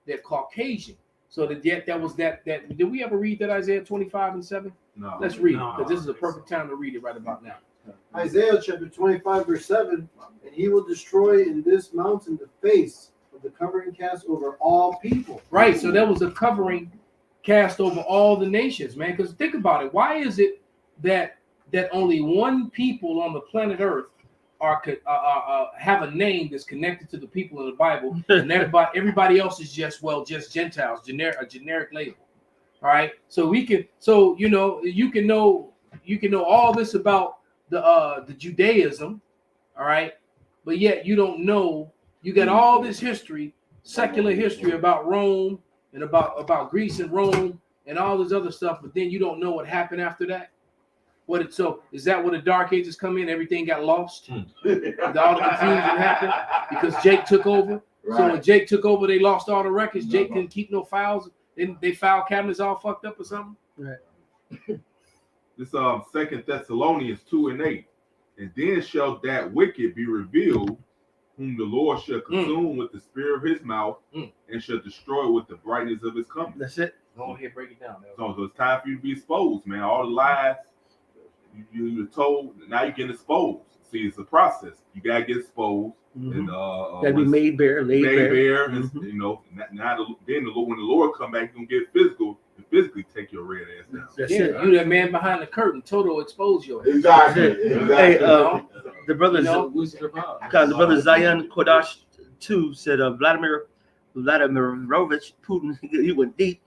they're Caucasian. So that was that. Did we ever read that Isaiah 25:7? No. Let's read it, because this is the perfect time to read it right about now. Isaiah chapter 25, verse 7, and he will destroy in this mountain the face of the covering cast over all people. Right, so there was a covering cast over all the nations, man. Because think about it. Why is it that only one people on the planet Earth have a name that's connected to the people in the Bible, and everybody else is just Gentiles, a generic label? All right, so you can know all this about the Judaism, all right, but yet you don't know. You got all this history, secular history about Rome and about Greece and Rome and all this other stuff, but then you don't know what happened after that. So is that where the Dark Ages come in? Everything got lost. All the confusion happened because Jake took over. Right. So when Jake took over, they lost all the records. Jake couldn't keep no files. Then they file cabinets all fucked up or something. Right. This 2 Thessalonians 2:8. And then shall that wicked be revealed, whom the Lord shall consume with the spirit of his mouth, and shall destroy with the brightness of his coming. That's it. Go ahead, break it down. So it's time for you to be exposed, man. All the lies you're told, now you're getting exposed. See, it's a process. You gotta get exposed. and That we made bare, laid bare. and, you know, then when the Lord come back, he's gonna get physical and physically take your red ass down. That's Yeah, it. you that man behind the curtain, total exposure. Exactly. Hey, Exactly. the brothers, You know, the brother Zion Kodash too said Vladimir Vladimirovich Putin, he went deep.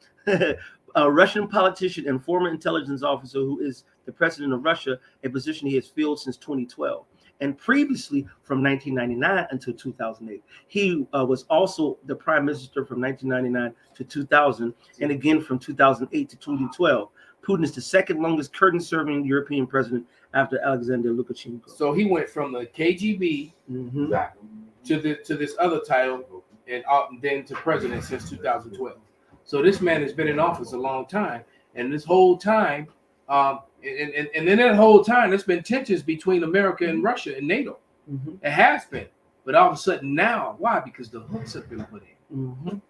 A Russian politician and former intelligence officer who is the president of Russia, a position he has filled since 2012. And previously, from 1999 until 2008, he was also the prime minister from 1999 to 2000, and again from 2008 to 2012. Putin is the second longest curtain-serving European president after Alexander Lukashenko. so he went from the KGB to this other title, and then to president since 2012. So this man has been in office a long time, and this whole time, and then that whole time, there's been tensions between America and Russia and NATO. It has been, but all of a sudden now, why? Because the hooks have been put in.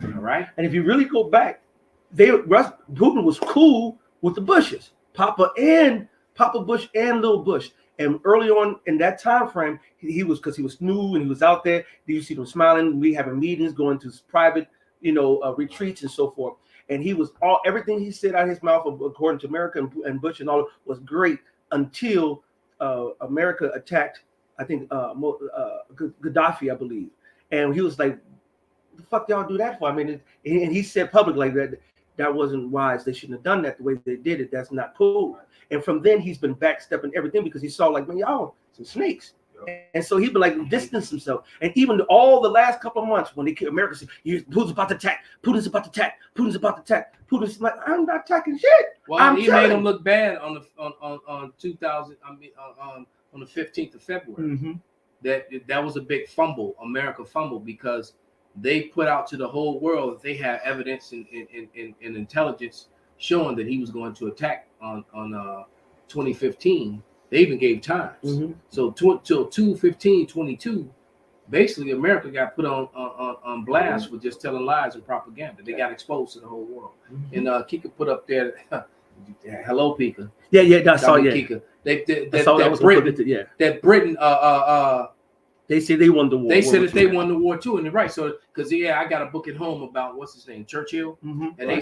All right. And if you really go back, Putin was cool with the Bushes, Papa Bush and Little Bush. And early on in that time frame, he was, because he was new and he was out there. You see them smiling. We having meetings, going to private, retreats and so forth. And he was everything he said out of his mouth, according to America and Bush and all, was great until America attacked, I think, Gaddafi, I believe. And he was like, "The fuck y'all do that for?" I mean, and he said publicly like that wasn't wise. They shouldn't have done that the way they did it. That's not cool. And from then he's been backstepping everything because he saw like, man, y'all some snakes. And so he'd be like distance himself. And even all the last couple of months when America said, Putin's about to attack, Putin's about to attack, Putin's about to attack, Putin's like, I'm not attacking shit. Well, he made him look bad on the 2000. I mean, on the 15th of February. That was a big fumble, America fumble, because they put out to the whole world that they had evidence and intelligence showing that he was going to attack on 2015. They even gave times. So till 2/15/22, basically America got put on blast for just telling lies and propaganda. They got exposed to the whole world. And Kika put up there, hello Pika. Yeah, I saw Kika. That Britain, they say they won the war. They said that they won the war too, and they're right. So, because I got a book at home about what's his name, Churchill, and they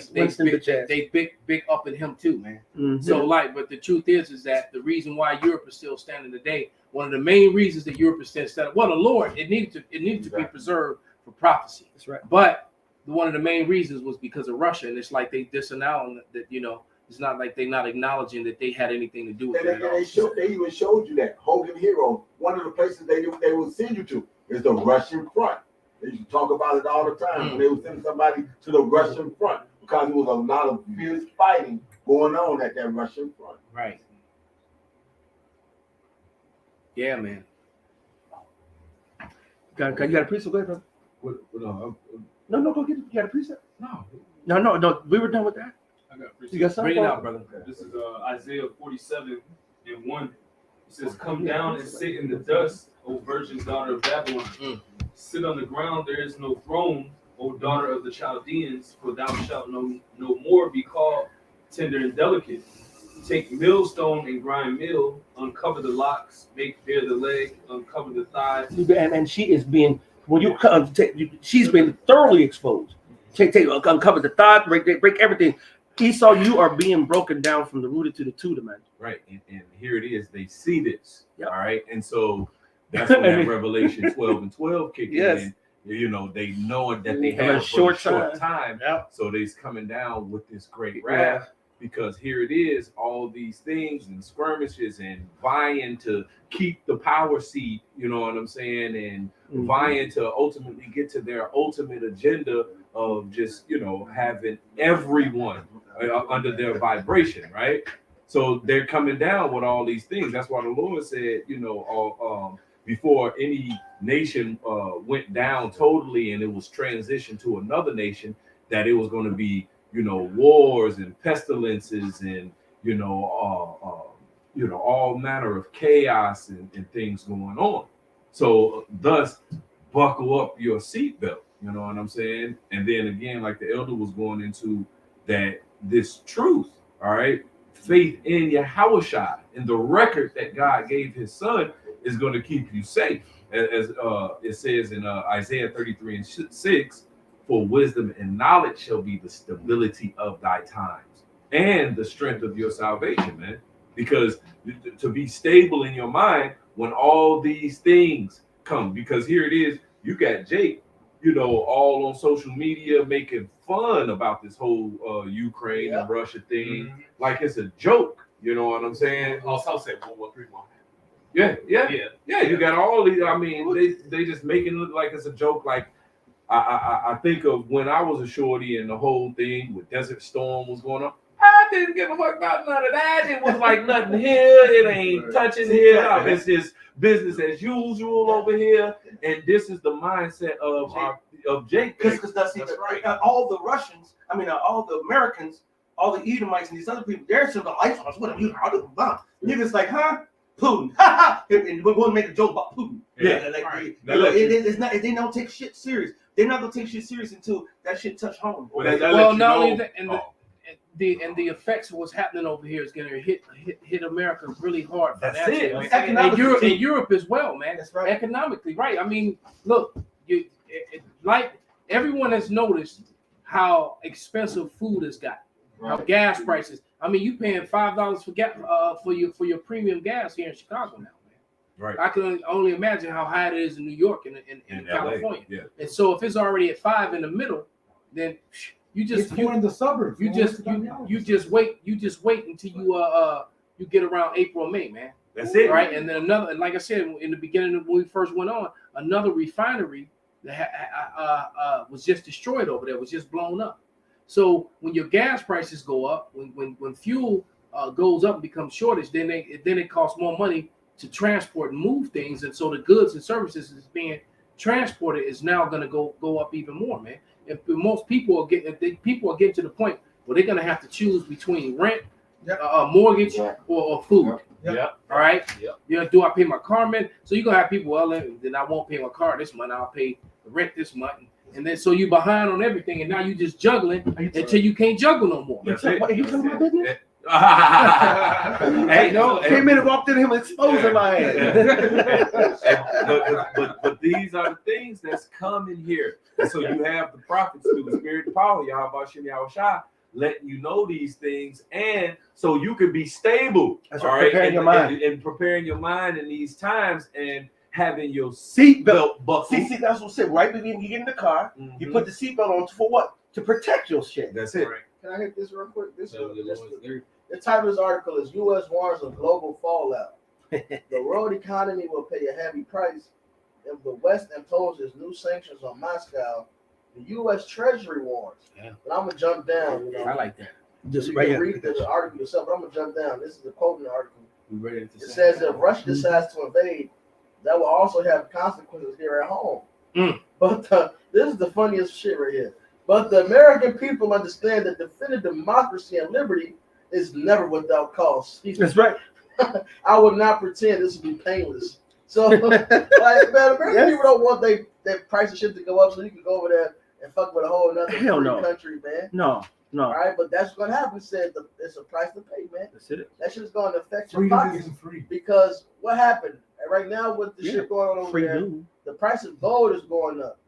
big up at him too, man. So, but the truth is that the reason why Europe is still standing today, one of the main reasons that Europe is still standing, well, the Lord, it needed to be preserved for prophecy. That's right. But one of the main reasons was because of Russia, and it's like they disavow that it's not like they're not acknowledging that they had anything to do with it. They even showed you that Hogan Hero. One of the places they will send you to is the Russian front. They used to talk about it all the time when they would send somebody to the Russian front, because there was a lot of fierce fighting going on at that Russian front. Right. Yeah, man. You got a precept? Go ahead, brother. No, go get it. You got a precept? No. We were done with that. I got You got something? Bring it out, brother. This is Isaiah 47:1. It says, "Come down and sit in the dust, O virgin daughter of Babylon. Sit on the ground, there is no throne, O daughter of the Chaldeans, for thou shalt no more be called tender and delicate. Take millstone and grind meal, uncover the locks, make bare the leg, uncover the thighs." And she is being, when you come, she's been thoroughly exposed. Uncover the thigh, break everything. Esau, you are being broken down from the rooted to the tutor, man. Right, and here it is. They see this, all right, and so that's when that Revelation 12:12 kicked in. They know that they have a short time. So they's coming down with this great wrath, because here it is, all these things and skirmishes and vying to keep the power seat, you know what I'm saying, and vying to ultimately get to their ultimate agenda of just, having everyone under their vibration, right? So they're coming down with all these things. That's why the Lord said, before any nation went down totally and it was transitioned to another nation, that it was going to be, wars and pestilences and, all manner of chaos and things going on. So thus, buckle up your seatbelt. You know what I'm saying? And then again, like the elder was going into, that this truth, all right, faith in Yahushua and the record that God gave his son is going to keep you safe. as it says in Isaiah 33 and 6, for wisdom and knowledge shall be the stability of thy times and the strength of your salvation, man. Because to be stable in your mind when all these things come, because here it is, you got Jake, all on social media making fun about this whole Ukraine and Russia thing, like it's a joke. You know what I'm saying? Also said World War III won't happen. Yeah. You got all these. I mean, they just making it look like it's a joke. Like I think of when I was a shorty and the whole thing with Desert Storm was going on. I didn't give a fuck about none of that. It was like nothing here. It ain't touching here. It's just business as usual over here. And this is the mindset of Jake. Because that's right. All the Russians, all the Americans, all the Edomites and these other people, they're still the lights on us. What are you? Niggas like, huh? Putin. And we're going to make a joke about Putin. It's not. They don't take shit serious. They're not gonna take shit serious until that shit touch home. Well, not only that, and the effects of what's happening over here is gonna hit America really hard. That's it. And Europe as well, man. That's right. Economically, right? I mean, look, like everyone has noticed how expensive food has got. How gas prices. I mean, you paying $5 for gas for your premium gas here in Chicago now, man. Right. I can only imagine how high it is in New York and in California. Yeah. And so if it's already at $5 in the middle, then you just more in the suburbs. you just wait until you get around April or May, man. That's it. Right. And then another, like I said in the beginning when we first went on, another refinery that was just destroyed over there, was just blown up. So when your gas prices go up, when fuel goes up and becomes shortage, then it costs more money to transport and move things, and so the goods and services that's being transported is now going to go up even more, man. And most people are getting to the point where they're going to have to choose between rent, mortgage, or food. Yeah. All right. Yeah. Do I pay my car rent? So you're gonna have people. Well, then I won't pay my car this month. I'll pay the rent this month, and then so you behind on everything, and now you just juggling until you can't juggle no more. That's it. What, you talking about business? Hey, no. Came in and walked in him exposing my ass. But these are the things that's coming here. And so you have the prophets through the spirit of power, Yahweh letting you know these things, and so you can be stable. That's all right. right, Preparing your mind. and preparing your mind in these times, and having your seatbelt buckled. See, that's what I said. Right before you get in the car, you Mhm. put the seatbelt on for what? To protect your shit. That's it. Can I hit this real quick? This So is the the title of this article is U.S. warns of global fallout. The world economy will pay a heavy price if the West imposes new sanctions on Moscow. The U.S. Treasury warns. Yeah. But I'm gonna jump down. I like that. Just You right can here. read the article yourself, but I'm gonna jump down. This is a quote in the article. We ready to It says if Russia decides to invade, that will also have consequences here at home. But this is the funniest shit right here. But the American people understand that defending democracy and liberty is never without cost. That's right. I would not pretend this would be painless. So, like, man, American people don't want their price of shit to go up so you can go over there and fuck with a whole other Hell no. country, man. No. All right, but that's what's gonna happen. It said it's a price to pay, man. That's it. That shit's gonna affect your Freedom pockets isn't free. because what happened right now with the shit going on over Free there, dude. the price of gold is going up,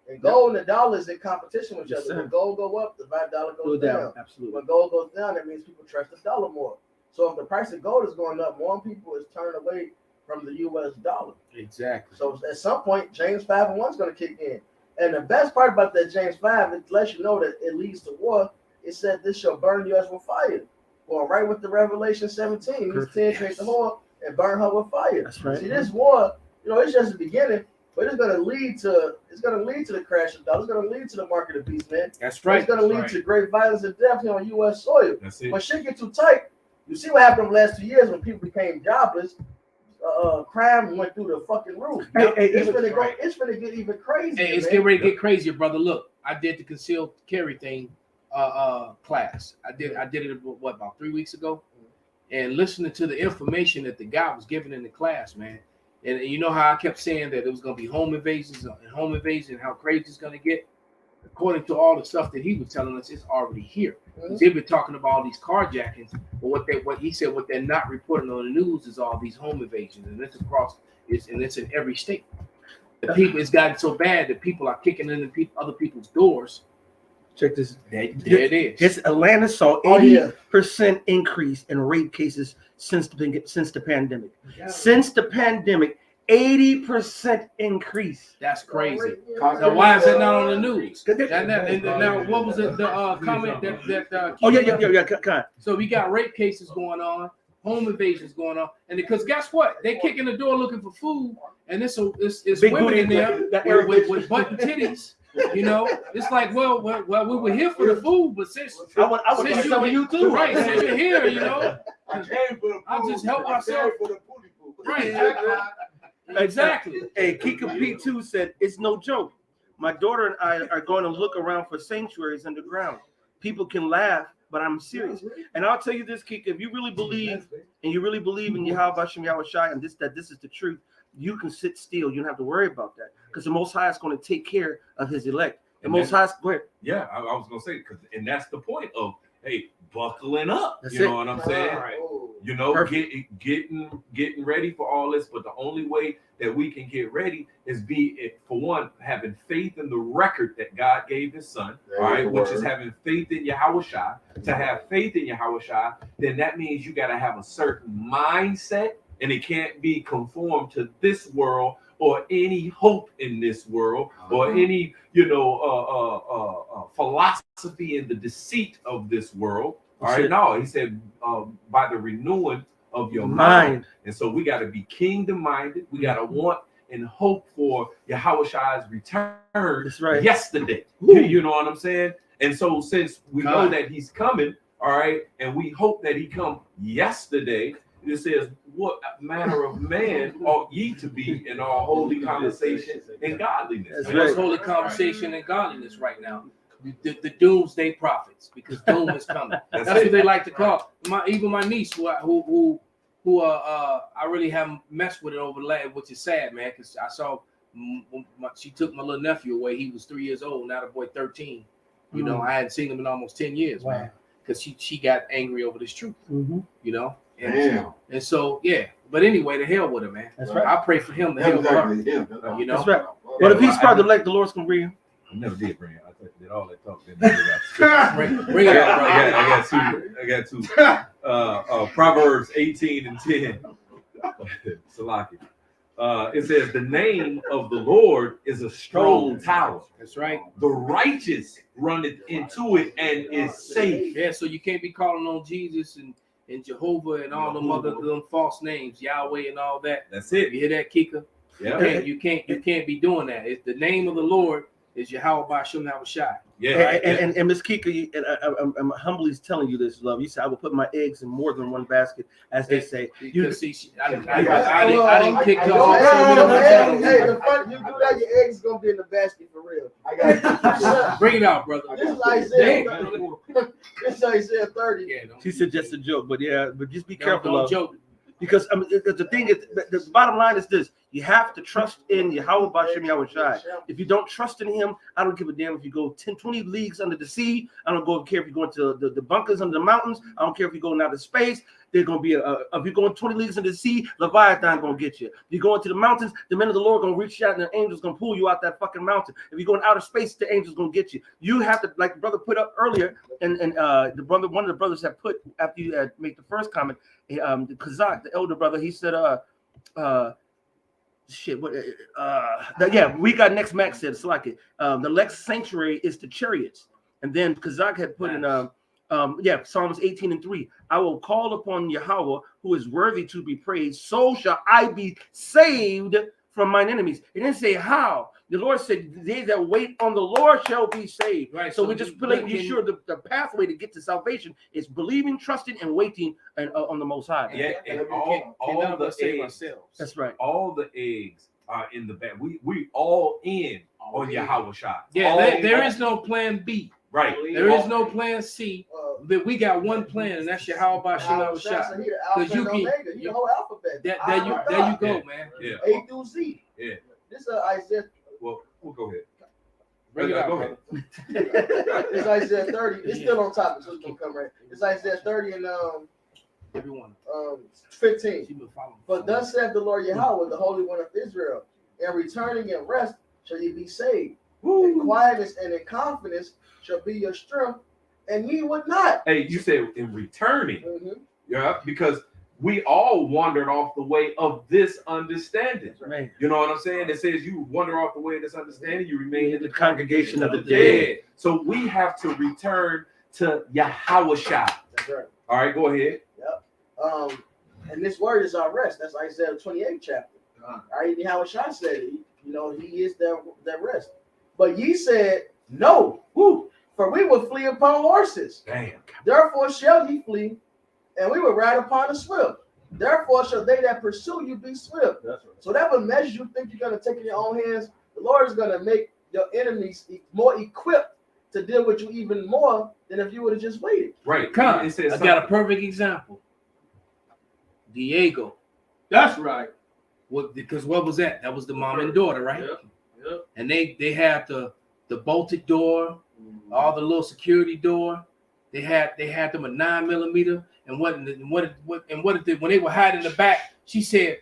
and gold and the dollar is in competition with each Yes, other. sir. When gold go up, the dollar goes down. Absolutely. When gold goes down, that means people trust the dollar more. So if the price of gold is going up, more people is turning away from the U.S. dollar. Exactly. So at some point, James 5 and 1 is going to kick in. And the best part about that James 5, it lets you know that it leads to war. It said this shall burn you as with fire. Well, right with the Revelation 17, these 10 take the whore and burn her with fire. That's right. See, this war, it's just the beginning, but it's gonna lead to the crash of the dollar. It's gonna lead to the market of beast, man. That's right. It's gonna lead to great violence and death here on U.S. soil. That's it. When shit get too tight, you see what happened in the last 2 years when people became jobless. Crime went through the fucking roof. It's gonna get even crazier. Hey, it's man. getting ready to get crazier, brother. Look, I did the concealed carry thing class. I did it about 3 weeks ago, and listening to the information that the guy was giving in the class, man. And you know how I kept saying that it was going to be home invasions, how crazy it's going to get. According to all the stuff that he was telling us, it's already here. They've been talking about all these carjackings, but what he said, what they're not reporting on the news is all these home invasions, and it's in every state. The people, it's gotten so bad that people are kicking in other people's doors. Check this. There it is. It's Atlanta saw 80% increase in rape cases since the pandemic. Since the pandemic, 80% increase. That's crazy. Now, why is that not on the news? Now, what was it? The comment that Oh yeah. So we got rape cases going on, home invasions going on, and because guess what? They kick in the door looking for food, and it's Big women booty in there with butt and titties. You know, it's like, well, we were here for the food, but since I would get some of you too. right, since you're here, you know, I came for the I'll just food. help I myself. came for the booty food. Right. Exactly. Hey, Kika P2 said it's no joke. My daughter and I are going to look around for sanctuaries underground. People can laugh, but I'm serious. And I'll tell you this, Kika, if you really believe and you really believe in Yahweh Hashem Yahweh Shai and that this is the truth, you can sit still. You don't have to worry about that because the Most High is going to take care of His elect. The Most High, go ahead. Yeah, I was gonna say and that's the point of buckling up. That's you know it. what I'm saying? Right. You know, Perfect. getting ready for all this, but the only way that we can get ready is for one, having faith in the record that God gave His Son, all right, which is having faith in Yahweh Shai. To have faith in Yahweh Shai, then that means you got to have a certain mindset, and it can't be conformed to this world or any hope in this world or any philosophy in the deceit of this world. All right, no, he said by the renewing of your mind. And so we got to be kingdom minded. We got to want and hope for Yahweh Shai's return. That's right. Yesterday. You know what I'm saying? And so since we know that He's coming, all right, and we hope that He come yesterday, it says, what manner of man ought ye to be in all holy conversation and godliness? And what's holy conversation and godliness right now? The doomsday prophets, because doom is coming. That's what they like to call. Even my niece, who I really haven't messed with it over the last, which is sad, man, because I saw she took my little nephew away. He was 3 years old. Now the boy 13. You know, I hadn't seen him in almost 10 years, man, because she got angry over this truth. You know. And so, yeah. But anyway, the hell with him, man. That's right. I pray for him. The hell with her. You know. That's right. But if he's part of the elect, the Lord's gonna bring him. I never did bring it. I did all that talk. Bring it out, bro. I got two. Proverbs 18 and 10. Salaki. It says, the name of the Lord is a strong tower. That's right. The righteous runneth into it and is safe. Yeah, so you can't be calling on Jesus and Jehovah and all them false names, Yahweh and all that. That's it. You hear that, Kika? Yeah. You can't be doing that. It's the name of the Lord is Yahweh Bashim Shai. Yeah. Right? And Miss Kika, I'm humbly telling you this, love. You said I will put my eggs in more than one basket, as they say. I didn't kick her off so many Hey, times. the fun you do that, your eggs gonna be in the basket for real. I got Bring it out, brother. This is Isaiah. This is Isaiah 30. Yeah, She said just a joke, but just be careful. Don't love. joke. Because the thing is, the bottom line is this: you have to trust in Yahweh Bashim Yahweh Shai. If you don't trust in Him, I don't give a damn if you go 10, 20 leagues under the sea. I don't care if you go into the bunkers under the mountains. I don't care if you're going out of space. There's going to be if you're going 20 leagues into the sea, Leviathan going to get you. If you go into the mountains, the men of the Lord going to reach out and the angels going to pull you out that fucking mountain. If you're going outer space, the angels going to get you. You have to, like the brother put up earlier, and one of the brothers had put after you had made the first comment. The Kazakh, the elder brother, he said, we got next Max said it's like it. The next sanctuary is the chariots. And then Kazakh had put in Psalms 18 and 3. I will call upon Yahweh, who is worthy to be praised, so shall I be saved from mine enemies. It didn't say how. The Lord said, they that wait on the Lord shall be saved. Right. So we're just making sure the pathway to get to salvation is believing, trusting, and waiting on the Most High. Yeah, and all the eggs. That's right. All the eggs are in the bag. We all in on Yahweh Shai. Yeah, there is no plan B. Right. There is no plan C. But we got one plan, and that's Yahweh Bashim Shai. Because you can, the whole alphabet. There you go, man. Yeah. A through Z. Yeah. This is Isaiah. Well, we'll go ahead. Bring it out, go ahead. It's Isaiah 30. It's still on topic, so it's gonna come right. It's Isaiah 30 and everyone 15. But thus saith the Lord Yahweh, the Holy One of Israel, In returning and rest shall ye be saved. In Woo. quietness and in confidence shall be your strength, and ye would not. Hey, you said in returning. Mhm. Yeah, because we all wandered off the way of this understanding. Right. You know what I'm saying? It says you wander off the way of this understanding, you remain in The congregation of the dead. dead. So we have to return to Yahawashah. That's right. All right, go ahead. And this word is our rest. That's Isaiah 28 chapter. All right, how Shah said it. He is their rest. But ye said, no, for we will flee upon horses. Damn. Therefore shall ye flee, and we will ride upon the swift. Therefore shall they that pursue you be swift. That's right. So whatever measure you think you're going to take in your own hands, the Lord is going to make your enemies more equipped to deal with you even more than if you would have just waited. Right. Come, It says I got a perfect example. Diego. That's right. Because what was that? That was the mom and daughter, right? Yep. And they had the bolted door, all the little security door. They had them a 9mm. And when they were hiding in the back, she said,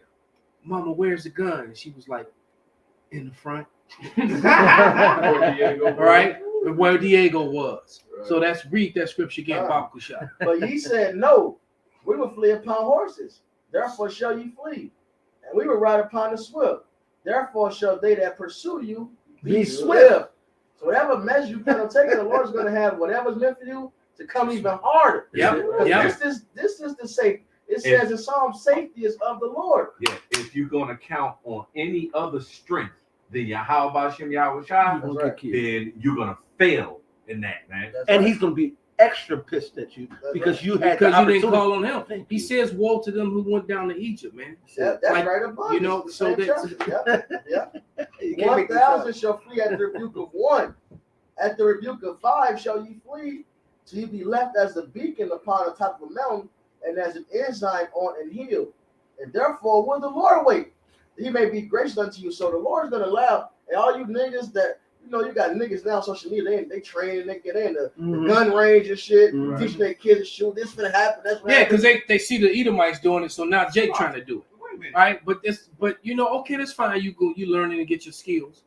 "Mama, where's the gun?" And she was like, "In the front." All right, where Diego was. Right. So read that scripture again, Bible shot. But ye said, no, we will flee upon horses. Therefore shall ye flee. And we will ride upon the swift. Therefore shall they that pursue you be swift. So whatever measure you're going to take, the Lord's going to have whatever's meant for you to come even harder. Yep. This is the safety. It says in Psalm, safety is of the Lord. Yeah, if you're gonna count on any other strength than Yahweh Bashem Yahushua, Right. then you're gonna fail in that, man. That's And right. he's going to be extra pissed at you because right. you had Because the you didn't opportunity. call on him. Thank He you. says, "Woe to them who went down to Egypt," man. That's Like, right above. you know, It's so the same that- chapter. Yeah. You can't make this 1,000 up. shall flee at the rebuke of one. At the rebuke of 5 shall ye flee, till ye be left as a beacon upon the top of a mountain, and as an ensign on an hill. And therefore will the Lord wait, that he may be gracious unto you. So the Lord's gonna allow, and all you niggas that you got niggas now on social media, they train, they get in the gun range and shit, Mhm. teaching their kids to shoot. This finna happen. That's what Yeah, because they see the Edomites doing it, so now Jake trying to do it. Wait a minute. All right, but okay, that's fine. You learning to get your skills,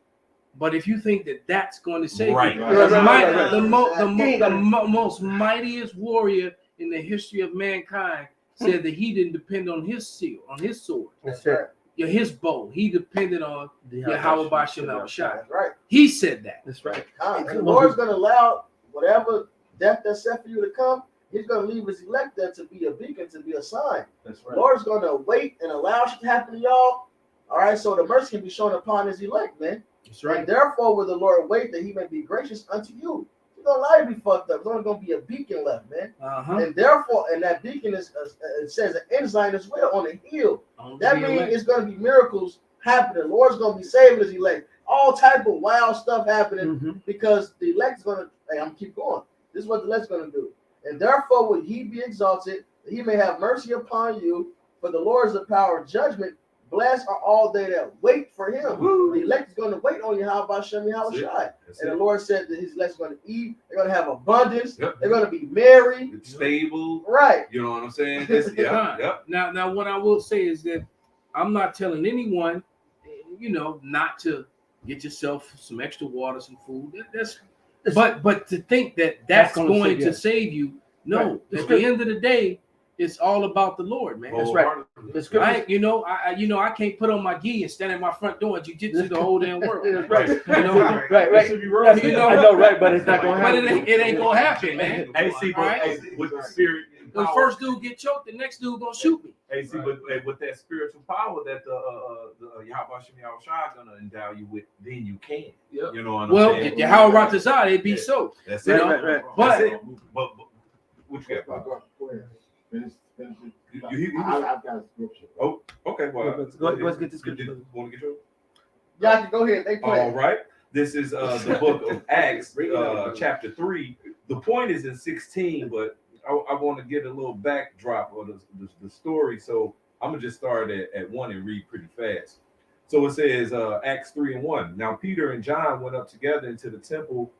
but if you think that that's going to save Right. you, Right. the most mightiest warrior in the history of mankind said that he didn't depend on his seal, on his sword, That's it. his bow. He depended on Yahweh Bashem Yahushua. That's right. He said that. That's right. And the Lord's gonna allow whatever death that's set for you to come. He's gonna leave his elect there to be a beacon, to be a sign. That's The Lord's gonna wait and allow shit to happen to y'all. All right, so the mercy can be shown upon his elect, man. That's And therefore, will the Lord wait that he may be gracious unto you. He's gonna allow you to be fucked up. There's only gonna be a beacon left, man. And therefore, and that beacon is, it says an ensign as well on the hill. That means it's gonna be miracles happening. The Lord's gonna be saving his elect. All type of wild stuff happening because the elect's gonna. Hey, I'm keep going. This is what the elect's gonna do. And therefore, will he be exalted, that he may have mercy upon you. For the Lord is the power of judgment. Blessed are all they that wait for him. The elect is going to wait on you. How about Shem Yahushua? And the Lord said that his elect is going to eat. They're going to have abundance. Yep. They're going to be merry. It's stable. Right. You know what I'm saying? Now, what I will say is that I'm not telling anyone, not to get yourself some extra water, some food. But to think that that's going to save you, no. Right. At the end of the day, it's all about the Lord, man. That's right. I can't put on my gi and stand at my front door and jiu-jitsu the whole damn world. That's right. Right. Right. I know, right? But it's not gonna But happen. it ain't gonna happen, man. Hey, see, but Right. with the spirit, The first dude get choked, the next dude gonna shoot me. hey, see, but with that spiritual power that the Yahweh Shem Yahushua gonna endow you with, then you can. Yep. You know what I'm Well, saying? if how Ratazar, it be so. That's you it. know, Right. But But what you got? Pop? Go ahead. Finish it. I've got a scripture. Oh, okay. Well, Let's get this you scripture. want to get yours? Y'all can go ahead. They play. All right. This is the book of Acts, chapter 3. The point is in 16, but I want to get a little backdrop of the story. So I'm going to just start at 1 and read pretty fast. So it says Acts 3:1. Now Peter and John went up together into the temple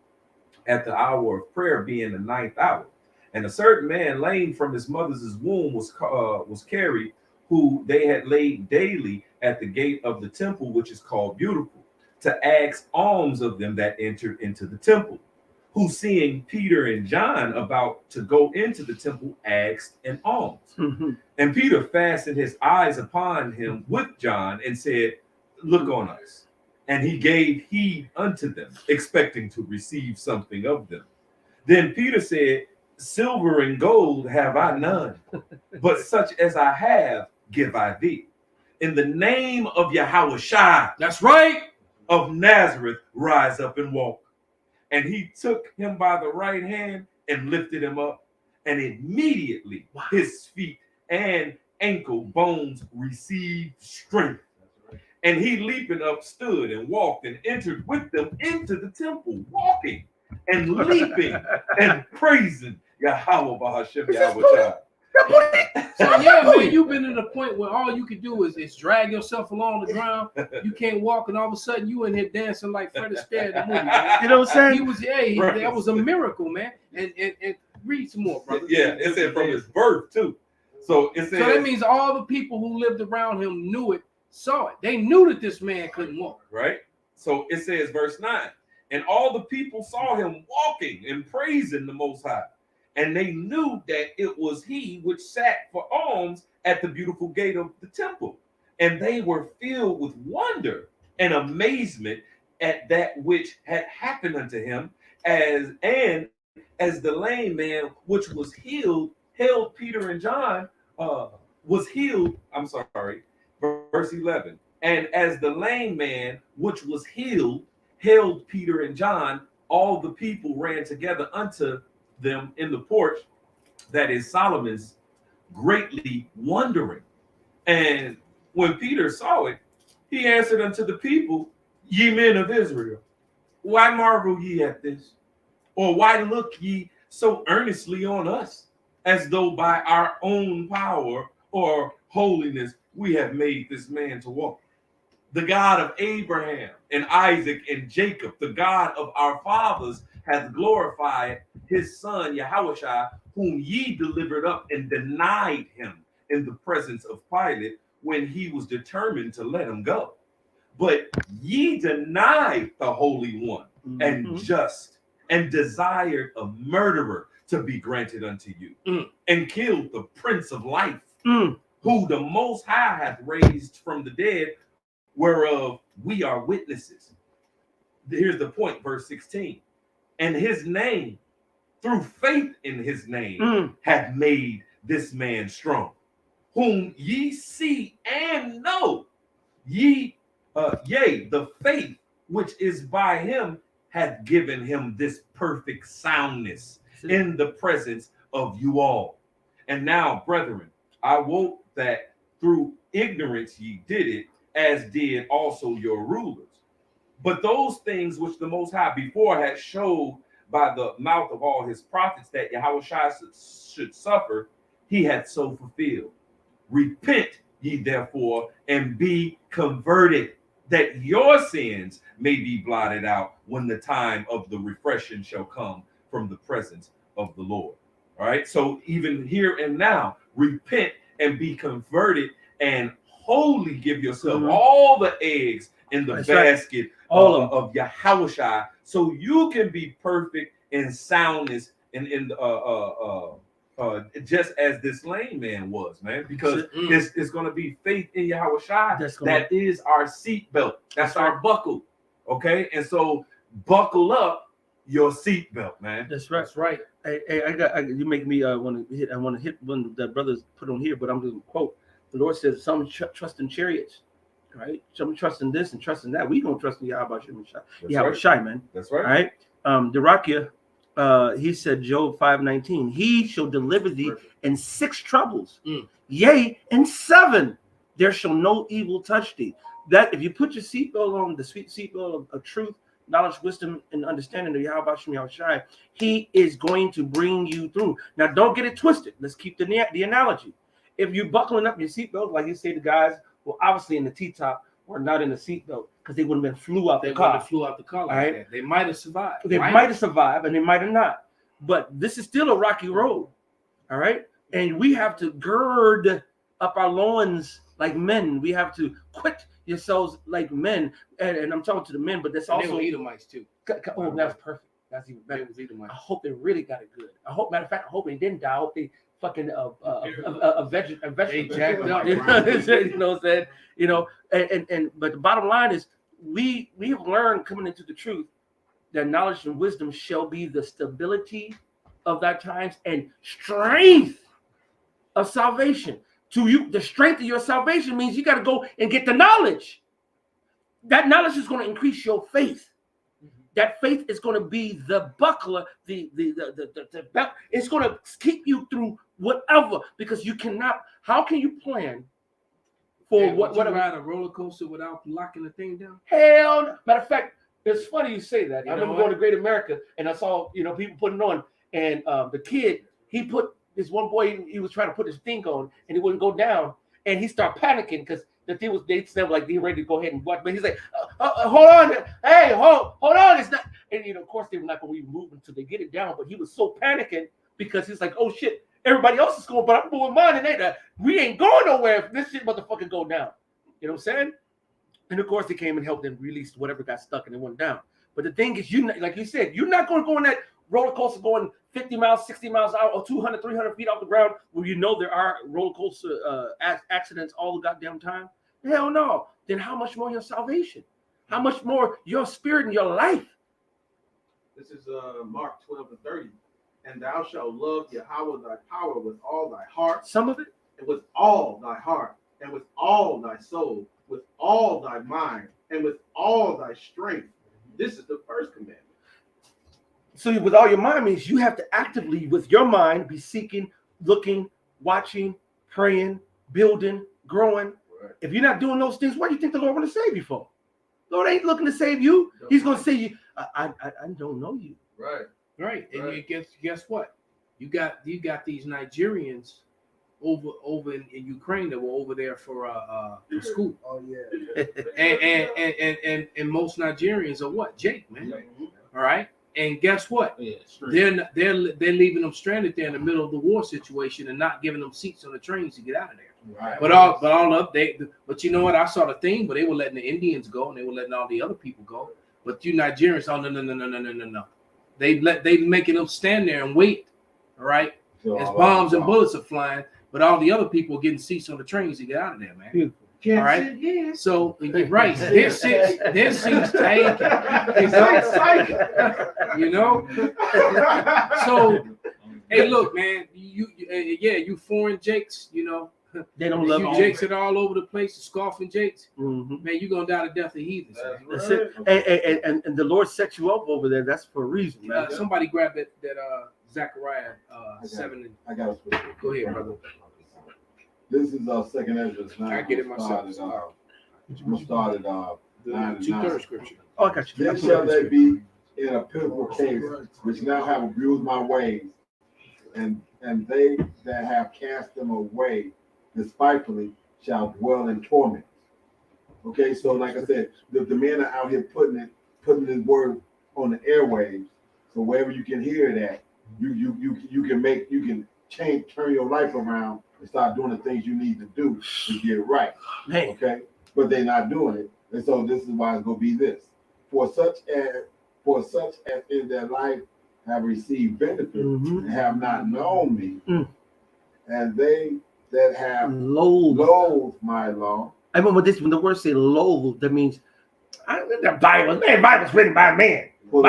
at the hour of prayer, being the 9th hour. And a certain man, lame from his mother's womb, was carried, who they had laid daily at the gate of the temple, which is called Beautiful, to ask alms of them that entered into the temple, who seeing Peter and John about to go into the temple, asked an alms. And Peter fastened his eyes upon him with John and said, look on us. And he gave heed unto them, expecting to receive something of them. Then Peter said, silver and gold have I none, but such as I have give I thee. In the name of Yahushua, That's right. of Nazareth, rise up and walk. And he took him by the right hand and lifted him up. And immediately his feet and ankle bones received strength. And he leaping up stood and walked and entered with them into the temple, walking and leaping and praising Yahweh Bahashem Yahweh. So yeah, man, you've been to the point where all you can do is drag yourself along the ground. You can't walk, and all of a sudden you in here dancing like Fred Astaire in the movie. Man. You know what I'm saying? He was, that was a miracle, man. And read some more, brother. Yeah, it said from his birth too. So it says, so that means all the people who lived around him knew it, saw it. They knew that this man couldn't walk. Right. So it says, verse 9, and all the people saw him walking and praising the Most High. And they knew that it was he which sat for alms at the beautiful gate of the temple. And they were filled with wonder and amazement at that which had happened unto him, as the lame man which was healed held Peter and John was healed. I'm sorry, verse 11. And as the lame man which was healed held Peter and John, all the people ran together unto them in the porch that is Solomon's, greatly wondering. And when Peter saw it, he answered unto the people, ye men of Israel, why marvel ye at this? Or why look ye so earnestly on us, as though by our own power or holiness we have made this man to walk? The God of Abraham and Isaac and Jacob, the God of our fathers, hath glorified his son Yahushua, whom ye delivered up and denied him in the presence of Pilate when he was determined to let him go. But ye denied the Holy One and just, and desired a murderer to be granted unto you, and killed the Prince of Life, who the Most High hath raised from the dead, whereof we are witnesses. Here's the point, verse 16. And his name, through faith in his name, hath made this man strong, whom ye see and know. Yea, the faith which is by him hath given him this perfect soundness in the presence of you all. And now, brethren, I wot that through ignorance ye did it, as did also your rulers. But those things which the Most High before had showed by the mouth of all his prophets that Yahushua should suffer, he hath so fulfilled. Repent ye therefore and be converted, that your sins may be blotted out when the time of the refreshing shall come from the presence of the Lord. All right. So even here and now, repent and be converted and wholly give yourself all the eggs in the basket of Yahushua, so you can be perfect in soundness and in just as this lame man was, man, because it's going to be faith in Yahushua that is our seatbelt. That's our buckle. Okay. And so buckle up your seatbelt, man. That's right. That's right. Hey, you make me want to hit one that brothers put on here, but I'm going to quote. The Lord says, some trust in chariots, right? Some trust in this and trust in that. We don't trust in Yahweh Shai, man. That's right. All right. Derakia, he said, Job 5:19, he shall deliver thee in 6 troubles. Yea, in 7 there shall no evil touch thee. That if you put your seatbelt on, the sweet seatbelt of truth, knowledge, wisdom, and understanding of Yahweh Shai, he is going to bring you through. Now, don't get it twisted. Let's keep the analogy. If you're buckling up your seatbelt, like you say, the guys were obviously in the T-top or not in the seatbelt because they wouldn't have been flew out the car. Like that. They might have survived. They might have survived and they might have not. But this is still a rocky road. All right. And we have to gird up our loins like men. We have to quit yourselves like men. And I'm talking to the men, but that's And they also were Edomites too. Oh, that's perfect. That's even They better. was Edomites. I hope they really got it good. Matter of fact, I hope they didn't die. I hope they fucking vegetable. They jacked up. You know what I'm saying? You know, but the bottom line is we have learned coming into the truth that knowledge and wisdom shall be the stability of thy times and strength of salvation. To you, the strength of your salvation means you got to go and get the knowledge. That knowledge is going to increase your faith. That faith is going to be the buckler, the belt. It's going to keep you through whatever, because you cannot. How can you plan for Hey, what? would you Whatever? ride a roller coaster without locking the thing down? Hell, no. Matter of fact, it's funny you say that. You I know remember what? going to Great America and I saw people putting on, and the kid, he put this one boy, he was trying to put his thing on and it wouldn't go down, and he started panicking because the thing was, they said like they ready to go ahead and watch, but he's like, hold on, hey, hold on, it's not, and of course they were not going to move until they get it down, but he was so panicking because he's like, oh shit, everybody else is going, but I'm doing mine, and we ain't going nowhere if this shit motherfucking go down. You know what I'm saying? And of course, they came and helped them release whatever got stuck and it went down. But the thing is, like you said, you're not going to go on that roller coaster going 50 miles, 60 miles an hour, or 200, 300 feet off the ground where you know there are roller coaster accidents all the goddamn time. Hell no. Then how much more your salvation? How much more your spirit and your life? This is Mark 12:30. And thou shalt love Yahweh thy power with all thy heart, Some of it. and with all thy heart, and with all thy soul, with all thy mind, and with all thy strength. This is the first commandment. So with all your mind means you have to actively, with your mind, be seeking, looking, watching, praying, building, growing. Right. If you're not doing those things, what do you think the Lord want to save you for? Lord ain't looking to save you. He's going to say you, I don't know you. Right. Right. And Right. you guess what? You got these Nigerians over in Ukraine that were over there for school. Oh yeah. And most Nigerians are what? Jake, man. All right. And guess what? Yeah, They're leaving them stranded there in the middle of the war situation and not giving them seats on the trains to get out of there. Right. But you know what? I saw the thing, but they were letting the Indians go and they were letting all the other people go. But you Nigerians, oh no. They making them stand there and wait. All right. As bombs and bullets are flying, but all the other people are getting seats on the trains to get out of there, man. All right. So right, this seems taken. You know. So hey, look, man, you foreign Jakes, you know. They don't love you you. Jakes it all over the place, the scoffing Jakes. Mm-hmm. Man, you gonna die the death of heathens. That's it. And the Lord set you up over there. That's for a reason, man. Somebody grab that Zechariah 7. I got a specific. Go ahead, brother. This is second Ezra 9. I get it myself. Started The 9 and 2/3 9. scripture. Oh, I got you. Then shall they be in a pitiful case, which now have abused my ways, and they that have cast them away despitefully shall dwell in torment. Okay, so like I said, the men are out here putting his word on the airwaves. So wherever you can hear that, you can turn your life around and start doing the things you need to do to get right. Man. Okay, but they're not doing it, and so this is why it's gonna be this. For such as in their life have received benefit and have not known me, and they that have loathed my law. I remember this when the word say loathe, that means the Bible's written by man. I'm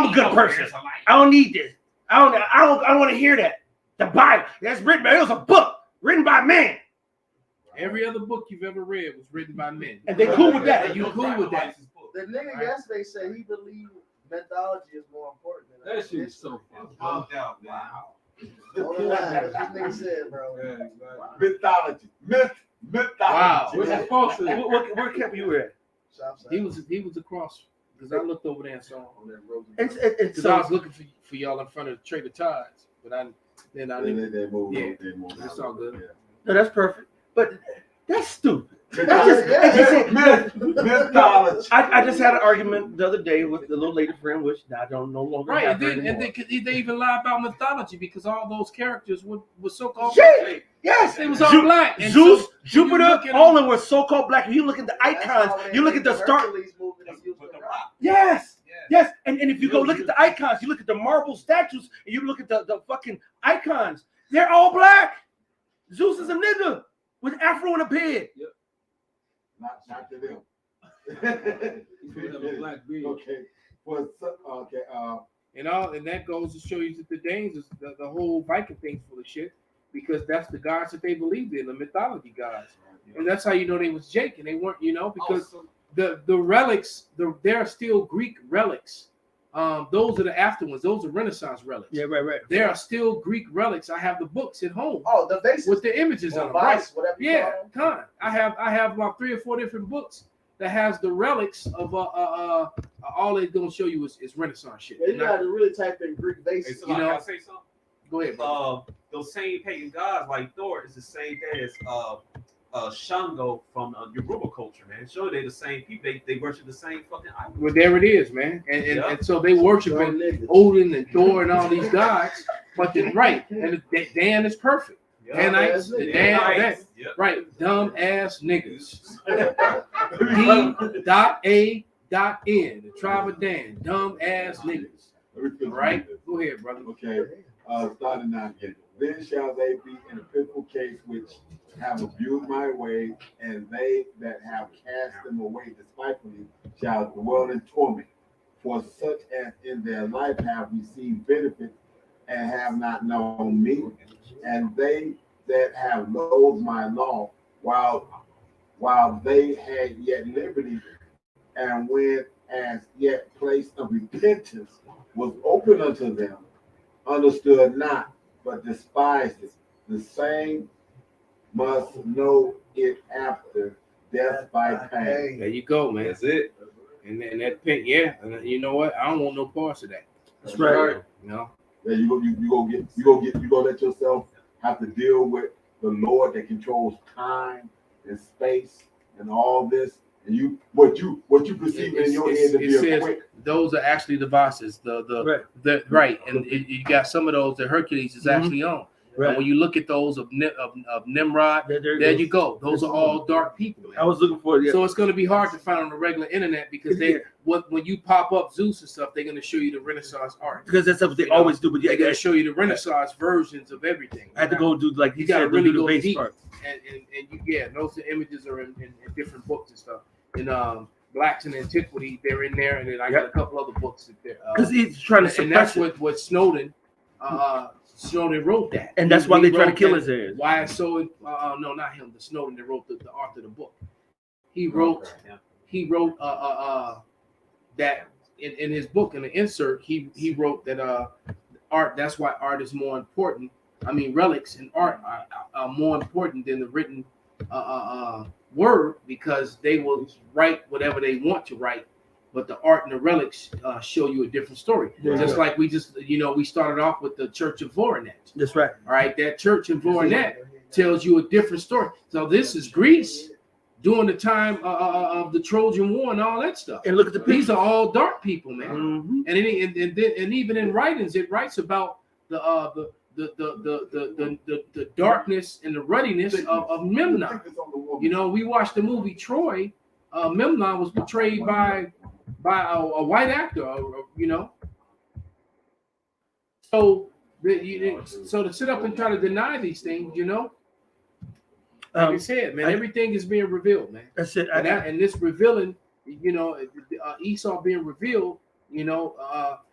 a good person. I don't need this. I don't want to hear that. The Bible, that's written. It was a book written by man. Every other book you've ever read was written by men. And they cool with that. You cool with that? The nigga yesterday said he believed mythology is more important than That shit is so Calm down, man. Wow. That's what nigga said, bro. Mythology. Wow. What's the false? Where camp you were at? He was across because I looked over there and saw him. And Because so I was looking for y'all in front of Trader Todd's, but I didn't. They moved. Yeah. They moved. It's all good. Yeah. no, that's perfect. But that's stupid. Mythology. I just had an argument the other day with a little lady friend, which I don't no longer Right, have and her then anymore. they even lie about mythology because all those characters were so-called Shit! Yes, they was all black. And Zeus, so when you Jupiter, look at all of them- them were so-called black. You look at the That's icons. why when You they look at made the star. Hercules movie, they used the rock. Yes, yes, and if you go look at the icons, you look at the marble statues, and you look at the fucking icons. They're all black. Zeus is a nigga with afro and a beard. Not to them. Black beard. Okay. Well, okay. and that goes to show you that the Danes is the whole Viking thing's full of shit because that's the gods that they believed in, the mythology gods. And that's how you know they was Jake and they weren't, because the relics, there are still Greek relics. Those are the after ones. Those are Renaissance relics. Yeah, right. There are still Greek relics. I have the books at home. Oh, the vases. With the images on them. Right. Whatever you Yeah, call them. I have about 3 or 4 different books that has the relics of all they're gonna show you is Renaissance shit. Yeah, you got to really type in Greek Hey, vases. so can I say something? Go ahead, bro. Those same pagan gods like Thor is the same thing as Shango from Yoruba culture, man. Sure, they're the same people. They worship the same fucking idols. Well, there it is, man. And so they worshiping Odin and Thor and all these gods, but they're right. And Dan is perfect. Danites, right? Dumb ass niggas. D.A.N. The tribe of Dan. Dumb ass niggas. Right? Go ahead, brother. Okay. Starting out here. Then shall they be in a pitiful case which have abused my way, and they that have cast them away despitefully shall dwell in torment. For such as in their life have received benefit and have not known me, and they that have loathed my law while they had yet liberty, and when as yet place of repentance was open unto them, understood not, but despised it. The same must know it after death by pain. There you go, man. That's it. And that pink, yeah. And you know what? I don't want no parts of that. That's right. You know. Yeah, you gonna let yourself have to deal with the Lord that controls time and space and all this, and what you perceive in your head to be a quick. Those are actually the bosses. Right. And you got some of those that Hercules is actually on. Right. And when you look at those of Nimrod, there you go. Those are all dark people. Man. I was looking for it. Yeah. So it's going to be hard to find on the regular internet because when you pop up Zeus and stuff, they're going to show you the Renaissance art. Because that's what they always do. But They're going to show you the Renaissance versions of everything. I had to go do like You got to really go deep. Part. And those images are in different books and stuff. And Blacks in Antiquity, they're in there, and then I got a couple other books that they're because he's trying to suppress and that's what Snowden wrote that, and that's why they try to kill his ass. Why it's so no, not him, the Snowden that wrote the author of the book. He wrote that in his book, in the insert, he wrote that art, that's why art is more important. I mean, relics and art are more important than the written word, because they will write whatever they want to write, but the art and the relics show you a different story. Just like we started off with the Church of Voronet. That's right. All right, that church in Voronet tells you a different story. So this is Greece during the time of the Trojan War and all that stuff. And look at the These are all dark people, man. Mm-hmm. And even in writings, it writes about the darkness and the ruddiness of Memnon. You know, we watched the movie Troy. Memnon was portrayed by a white actor, you know. So to sit up and try to deny these things, you know, like I said, man, everything is being revealed, man. That's it. And this revealing, you know, Esau being revealed, you know,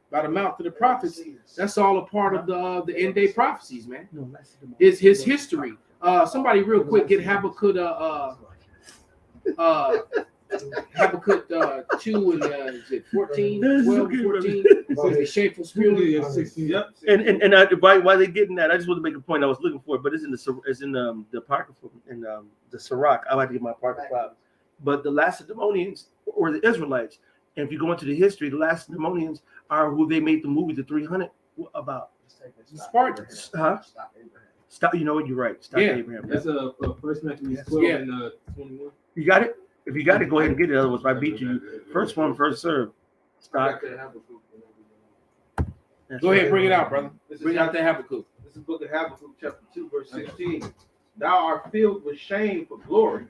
by the mouth of the prophets, that's all a part of the end day prophecies, man. Is his history. Somebody real quick get Habakkuk Habakkuk 2 and is it 14, 12, 14? The shameful spirit. And why they getting that? I just want to make a point. I was looking for it, but it's in the Apocrypha in the Sirach. I like to get my Apocrypha out. But the Lacedaemonians or the Israelites, and if you go into the history, the Lacedaemonians are who they made the movie The 300 about. Spartans. Huh? Stop. You know what? You're right. Stop Yeah. Abraham. That's a First Maccabees 12 Yeah. and 21. You got it. If you got it, go ahead and get it. Otherwise, if I beat you, first one, first serve. Stop. Go ahead, bring it out, brother. This is Bring out that Habakkuk. This is the book of Habakkuk, chapter 2, verse 16. Thou art filled with shame for glory.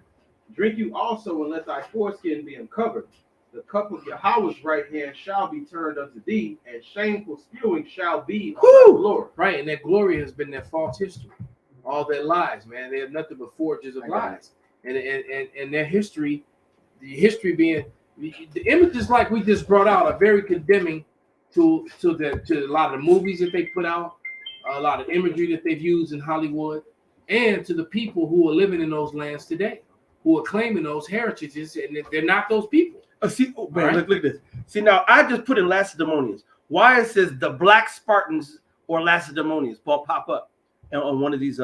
Drink you also, and let thy foreskin be uncovered. The cup of Yahweh's right hand shall be turned unto thee, and shameful spewing shall be on thy glory. Right, and that glory has been their false history. All their lies, man. They have nothing but forges of lies. And their history, the history being the images like we just brought out are very condemning to a lot of the movies that they put out, a lot of imagery that they've used in Hollywood, and to the people who are living in those lands today, who are claiming those heritages, and they're not those people. See, oh, man, look at this. See, now I just put in Lacedaemonians. Why it says the Black Spartans or Lacedaemonians pop up on one of these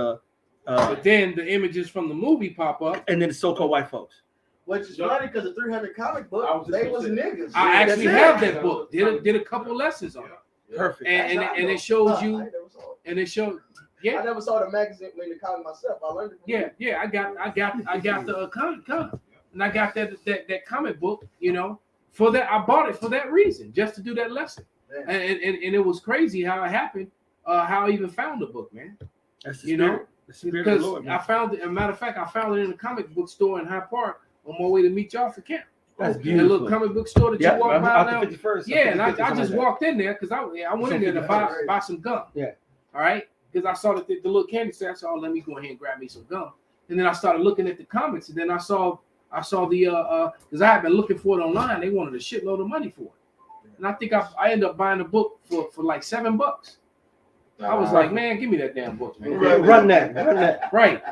But then the images from the movie pop up, and then the so-called white folks. Which is funny because the 300 comic book, they was niggas. I actually that's have it. that book. Did a couple lessons on it. Perfect. And it shows you, and it showed, I never saw the magazine, the comic myself. I learned it. Yeah. I got the comic, and I got that comic book. You know, for that I bought it for that reason, just to do that lesson. And it was crazy how it happened. How I even found the book, man. That's the spirit. The spirit of Because the Lord, man. I found it. As a matter of fact, I found it in a comic book store in Hyde Park on my way to meet y'all for camp. That's The beautiful. little comic book store that Yeah, you walk by out now. the 51st. Yeah, and I just walked in there because I went in there to buy some gum. Yeah. All right. Because I saw the little candy stand. I said, let me go ahead and grab me some gum. And then I started looking at the comics, and then I saw the because I had been looking for it online. They wanted a shitload of money for it, and I think I ended up buying the book for like $7. I was like, man, give me that damn book, man. Run that. Right.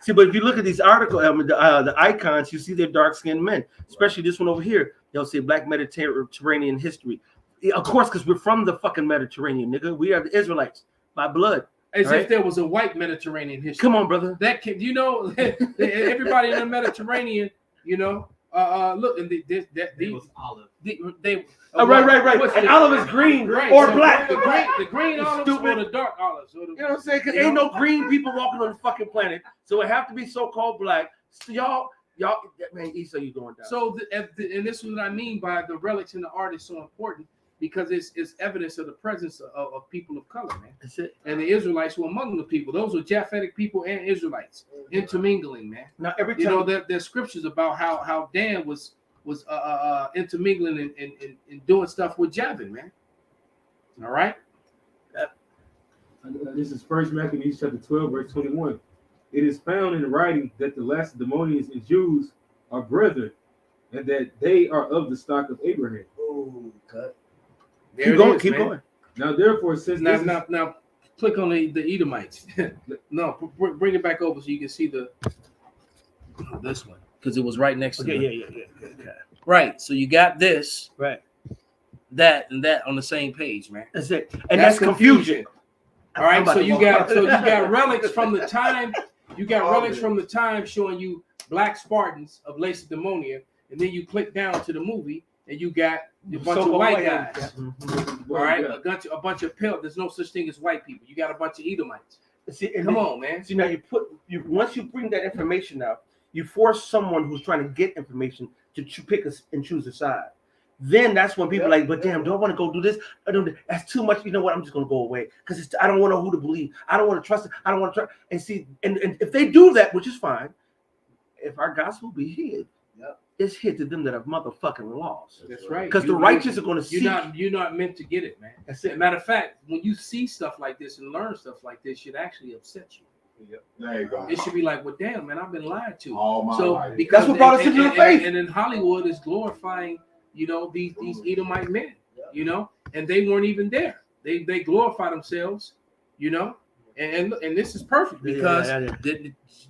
See, but if you look at these articles, the icons, you see they're dark-skinned men. Especially this one over here. They'll say Black Mediterranean history. Yeah, of course, because we're from the fucking Mediterranean, nigga. We are the Israelites by blood. As right? if there was a white Mediterranean history. Come on, brother. That can, you know, everybody in the Mediterranean, you know, look, and It was olive. Right. And olive is green or black. The green olives or Stupid. the dark olives. You know what I'm saying? Because ain't no green people walking on the fucking planet. So it have to be so-called black. So y'all, man, Issa, you going down. So, and this is what I mean by the relics and the art is so important, because it's evidence of the presence of people of color, man. That's it. And the Israelites were among the people. Those were Japhetic people and Israelites intermingling, man. Now every time You know, there's scriptures about how Dan was intermingling and doing stuff with Javin, man. All right. This is First Maccabees chapter 12, verse 21. It is found in the writing that the Lacedaemonians and Jews are brethren, and that they are of the stock of Abraham. Ooh, cut. There keep it going, is, keep man. going. Now, therefore, since this is- Now, click on the Edomites. No, bring it back over so you can see this one, because it was right next to Okay, it. yeah. Right. So you got this, Right. that, and that on the same page, man. That's it. And that's confusion. All right. I'm about So to you walk got out. relics from the time. You got relics from the time showing you Black Spartans of Lacedaemonia, and then you click down to the movie, and you got a bunch of white guys. Yeah. Mhm. All right, a bunch of pale. There's no such thing as white people. You got a bunch of Edomites. See, and Come then- on, man. See, now once you bring that information out, you force someone who's trying to get information to pick and choose a side. Then that's when people are like, but damn, do I want to go do this? I don't. That's too much. You know what? I'm just gonna go away because I don't want to know who to believe. I don't want to trust it. I don't want to trust. And see, and if they do that, which is fine, if our gospel be hid, it's hid to them that have motherfucking lost. That's right. Because the righteous are going to see. You're not meant to get it, man. That's As it. a matter of fact, when you see stuff like this and learn stuff like this, should actually upset you. There you go. It should be like, well, damn, man, I've been lied to. All my So life. because That's what brought us into the faith. And then Hollywood is glorifying, you know, these Edomite men, you know, and they weren't even there. They glorify themselves, you know, and this is perfect because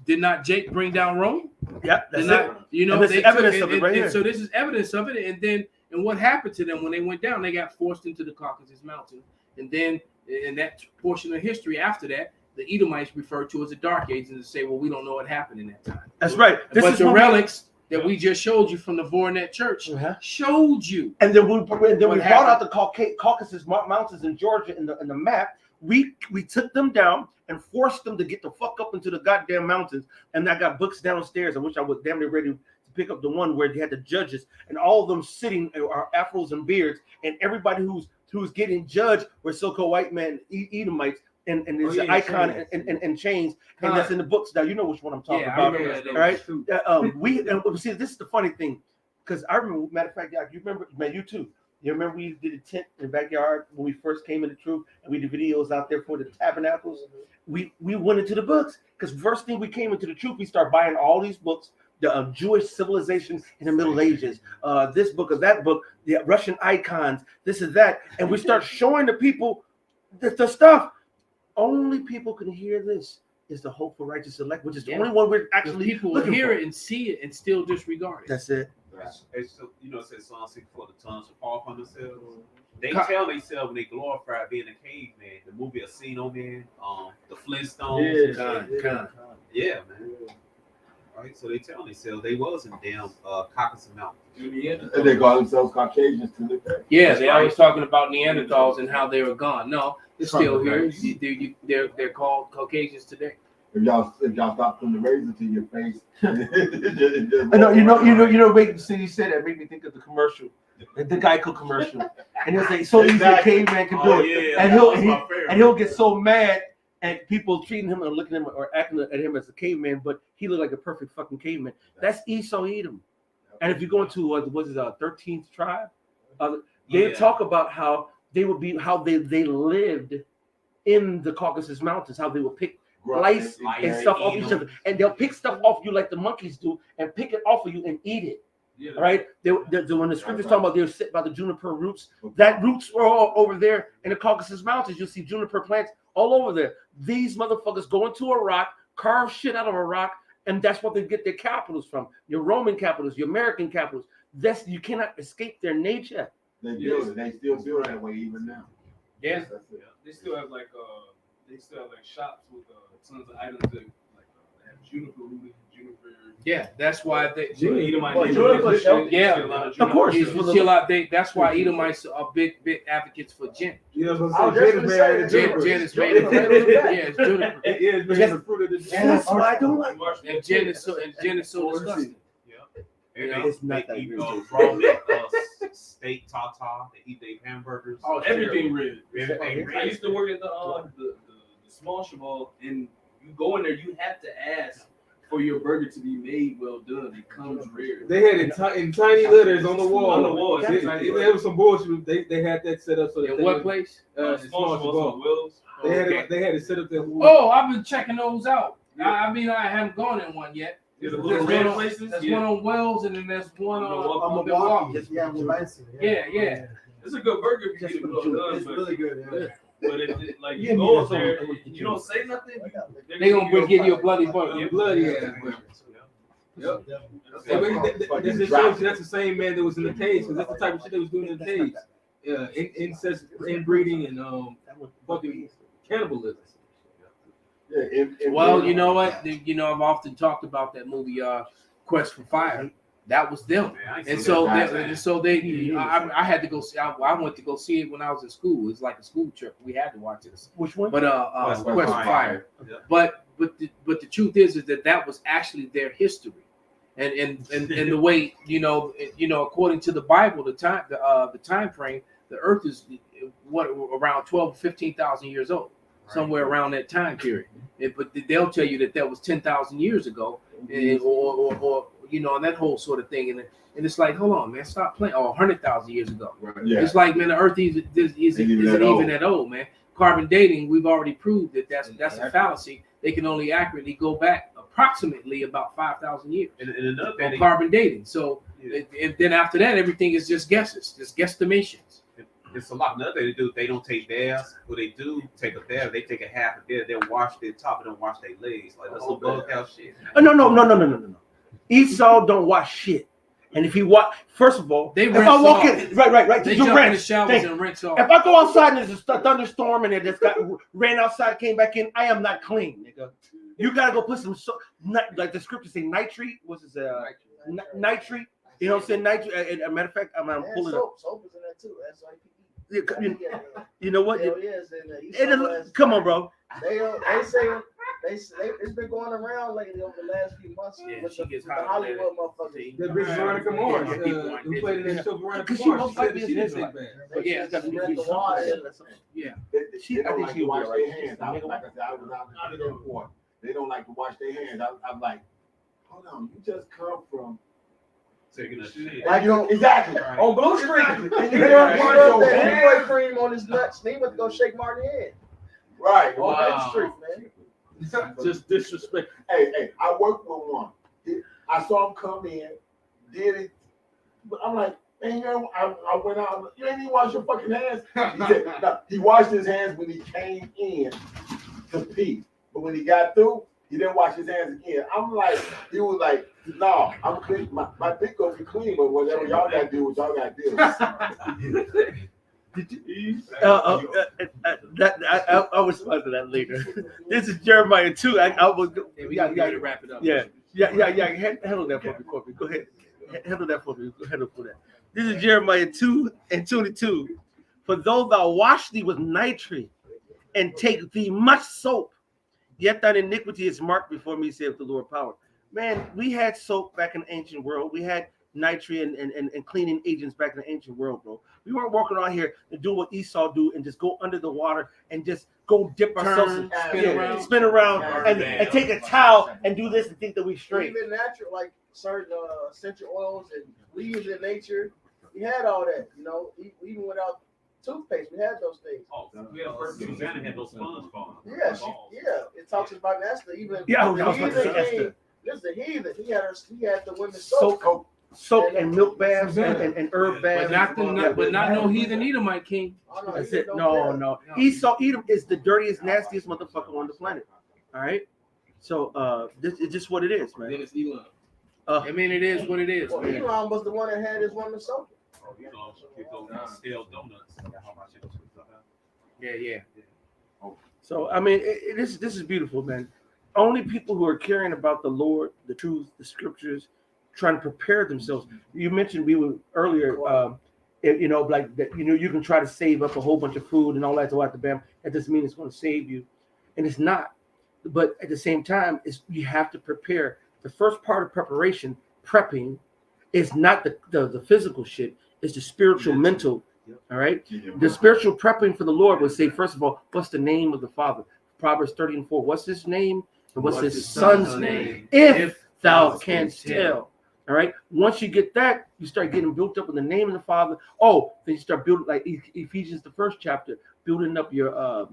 did not Jake bring down Rome? Yeah, that's Did it. not, you know, And this is they evidence took- of it right here. So this is evidence of it, and what happened to them when they went down? They got forced into the Caucasus Mountain, and then in that portion of history after that, the Edomites referred to as the Dark Ages and say, well, we don't know what happened in that time. That's right. But the what relics that we just showed you from the Vornet Church showed you. And then we brought out happened? the Caucasus Mountains in Georgia in the map. We took them down and forced them to get the fuck up into the goddamn mountains. And I got books downstairs. I wish I was damn near ready to pick up the one where they had the judges and all of them sitting are afros and beards, and everybody who's getting judged were so-called white men, Edomites, and there's an icon and chains, and that's in the books. Now you know which one I'm talking about, all right? See, this is the funny thing, because I remember, matter of fact, you remember, man, you too. You remember we did a tent in the backyard when we first came into truth, and we did videos out there for the tabernacles. We went into the books, because first thing we came into the truth, we start buying all these books. The Jewish civilization in the Middle Ages, this book or that book, the Russian icons, this and that, and we start showing the people the stuff. Only people can hear this is the hope for righteous elect, which is the only one we're actually people will hear it and see it and still disregard it. That's it. So, you know, it says Psalm 64, the tongues shall fall upon themselves. They tell themselves when they glorify being a caveman, the movie Casino Man, the Flintstones. Yeah, man. Right, so they tell themselves they was in damn Caucasus Mountain. And they call themselves Caucasians to the day. Yeah, they always talking about Neanderthals and how they were gone. No, they're still here. They're called Caucasians today. If y'all stop putting the razor to your face, Wait, see, you said that made me think of the commercial, the Geico commercial, and he'll say, "So easy, a caveman can do it," and he'll get so mad. And people treating him or looking at him or acting at him as a caveman, but he looked like a perfect fucking caveman. That's Esau Edom. And if you go into 13th tribe, they talk about how they would be, how they lived in the Caucasus Mountains, how they would pick lice and stuff off each other, and they'll pick stuff off you like the monkeys do, and pick it off of you and eat it. Yeah. Right? When the scriptures talk about they were sit by the juniper roots, that roots were all over there in the Caucasus Mountains. You'll see juniper plants all over there. These motherfuckers go into a rock, carve shit out of a rock, and that's what they get their capitals from. Your Roman capitals, your American capitals. You cannot escape their nature. They still build that way even now. Yes. They still have shops with tons of items that they have juniper root, juniper. Yeah, that's why they. Of course. That's why Edomites are big advocates for gin. You know what I'm saying? Gin is made of juniper. It is the fruit of the gin. That's why I don't like. And gin is so disgusting. It's not that good. Raw meat, steak, tartar. They eat their hamburgers. Oh, everything red. Everything red. I used to work at the small Cheval, and you go in there, you have to ask for your burger to be made well done. It comes rare. They had it in tiny letters on the wall. On the wall. It was some bullshit. They had that set up so that. In what place? Small Cheval. Wills. They had it set up there. Oh, I've been checking those out. Yeah. I haven't gone in one yet. There's one on Wells, and then there's one on Milwaukee. Milwaukee. Yeah. It's a good burger if you get it well done. It's really good. Yeah. But you go up there, you don't say nothing. They gonna give you a bloody burger. Your bloody ass burger. Yep. That's the same man that was in the cage, because that's the type of shit they was doing in the cage. Incest, inbreeding, and fucking cannibalism. Well, you know what? I've often talked about that movie, Quest for Fire. That was them, and so I had to go see. I went to go see it when I was in school. It's like a school trip. We had to watch it. Which one? But Quest for Fire. Yeah. But the truth is that was actually their history, and the way according to the Bible, the time frame, the Earth is around 12 to 15,000 years old. Somewhere around that time period, but they'll tell you that was 10,000 years ago, or and that whole sort of thing, and it's like, hold on, man, stop playing. 100,000 years ago, right? Yeah. It's like, man, the Earth isn't even that old, man. Carbon dating, we've already proved that's a fallacy. They can only accurately go back approximately about 5,000 years on carbon dating. So, and then after that, everything is just guesses, just guesstimations. It's a lot. Another thing they do, they don't take theirs. What they do, take a bear, they take a half of theirs. They'll wash their top and then wash their legs. Like that's some bug out shit. No. Esau don't wash shit. And if he first of all, if I walk in, right, they jump in the showers and rinse off. If I go outside and there's a thunderstorm and it just ran outside, came back in, I am not clean, nigga. You gotta go put some like the scriptures say nitrate. What's this? Nitrate. You know what I'm saying? Nitrate. As a matter of fact, I'm pulling it up. Soap is in that too. SIP. You know what? Hell yes, and the East And West. come on, bro. They say it's been going around lately over the last few months Yeah, with she the gets Hollywood hot. motherfuckers. That bitch Veronica Mars, Yeah, people want who played in that show Veronica Because she Mars, most she said likely that she is didn't take Israelite. bad. They Yeah, just gotta be read the something. water. Yeah. They I don't think like she to will be wash all their right. hands. Like I said, I was out in the airport. They don't like to wash their hands. I'm like, hold on, you just come from. Taking a shit. Like Exactly. Right. On Blue Street. He You rubbed don't wash your that hands. Hemingway cream on his nuts, and he went to go shake Martin's hand Right. on Wow. Main Street, man. Just disrespect. Hey, I worked with one. I saw him come in, did it, but I'm like, man, you know, I went out. You ain't even wash your fucking hands. He said, no, he washed his hands when he came in to pee, but when he got through, he didn't wash his hands again. I'm like, he was like, no, I'm clean. My dick gonna be clean, but whatever y'all gotta do, what y'all gotta do. I will respond to that later. This is Jeremiah 2. I was. Yeah, we gotta wrap it up. Yeah. Handle that for me, Corbin. Go ahead. Handle that for me. Handle for that. This is Jeremiah 2:22. For though thou wash thee with nitrate and take thee much soap, yet thine iniquity is marked before me, saith the Lord power. Man, we had soap back in the ancient world. We had nitrate and cleaning agents back in the ancient world, bro. We weren't walking around here and do what Esau do and just go under the water and just go dip ourselves, spin around, and take a towel and do this and think that we straight. Even natural, like certain essential oils and leaves in nature, we had all that. You know, even without toothpaste, we had those things. Oh, we had first Susanna had those sponge balls. Yeah, it talks about Esther. Even Yeah, I the was about to say heathen Esther. king, this is the heathen. He had the women's soap. Soap and milk baths and herb baths. But not no heathen Edomite king. Oh, no, That's heathen it. don't No. care. Esau, Edom is the dirtiest, nastiest motherfucker on the planet. All right. So this is just what it is, man. Then it's Elon. I mean, it is what it is. Well, Man. Elon was the one that had his women's soap. Oh, you know, kick those stale donuts. Yeah. So I mean, this is beautiful, man. Only people who are caring about the Lord, the truth, the scriptures, trying to prepare themselves. You mentioned we were earlier, you know, like that. You know, you can try to save up a whole bunch of food and all that to out the bam. That doesn't mean it's going to save you, and it's not. But at the same time, you have to prepare. The first part of preparation, prepping, is not the physical shit. It's the spiritual, mental. All right. The spiritual prepping for the Lord would say, first of all, what's the name of the Father? Proverbs 30:4. What's his name? And what's his son's name? If thou canst tell. All right. Once you get that, you start getting built up in the name of the Father. Oh, then you start building like Ephesians, the first chapter, building up your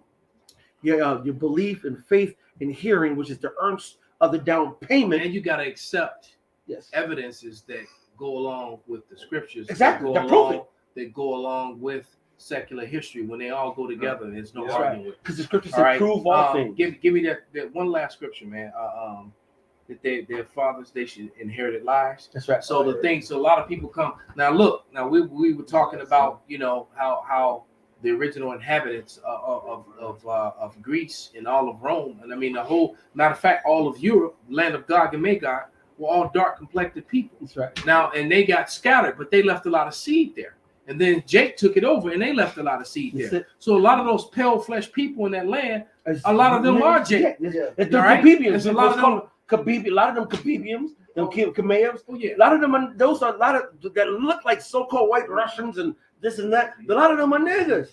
belief and faith and hearing, which is the earnest of the down payment. And you gotta accept Yes. evidences that go along with the scriptures. Exactly. That That go along with secular history. When they all go together, there's no That's arguing with. Because the scriptures All right. prove all things. Give me that one last scripture, man. That their fathers they should inherit lives. That's right. So the thing, so a lot of people come now. Look, now we were talking about how the original inhabitants of Greece and all of Rome, and I mean the whole matter of fact, all of Europe, land of Gog and Magog, were all dark complected people. That's right. Now, and they got scattered, but they left a lot of seed there. And then Jake took it over, and they left a lot of seed there. So a lot of those pale flesh people in that land, a lot of them are Jake. They're Right? Kabibians. There's a lot of them. A lot of them Kabibians, them Kameevs. Oh yeah. A lot of them, those are a lot of that look like so-called white Russians and this and that. A lot of them are niggas.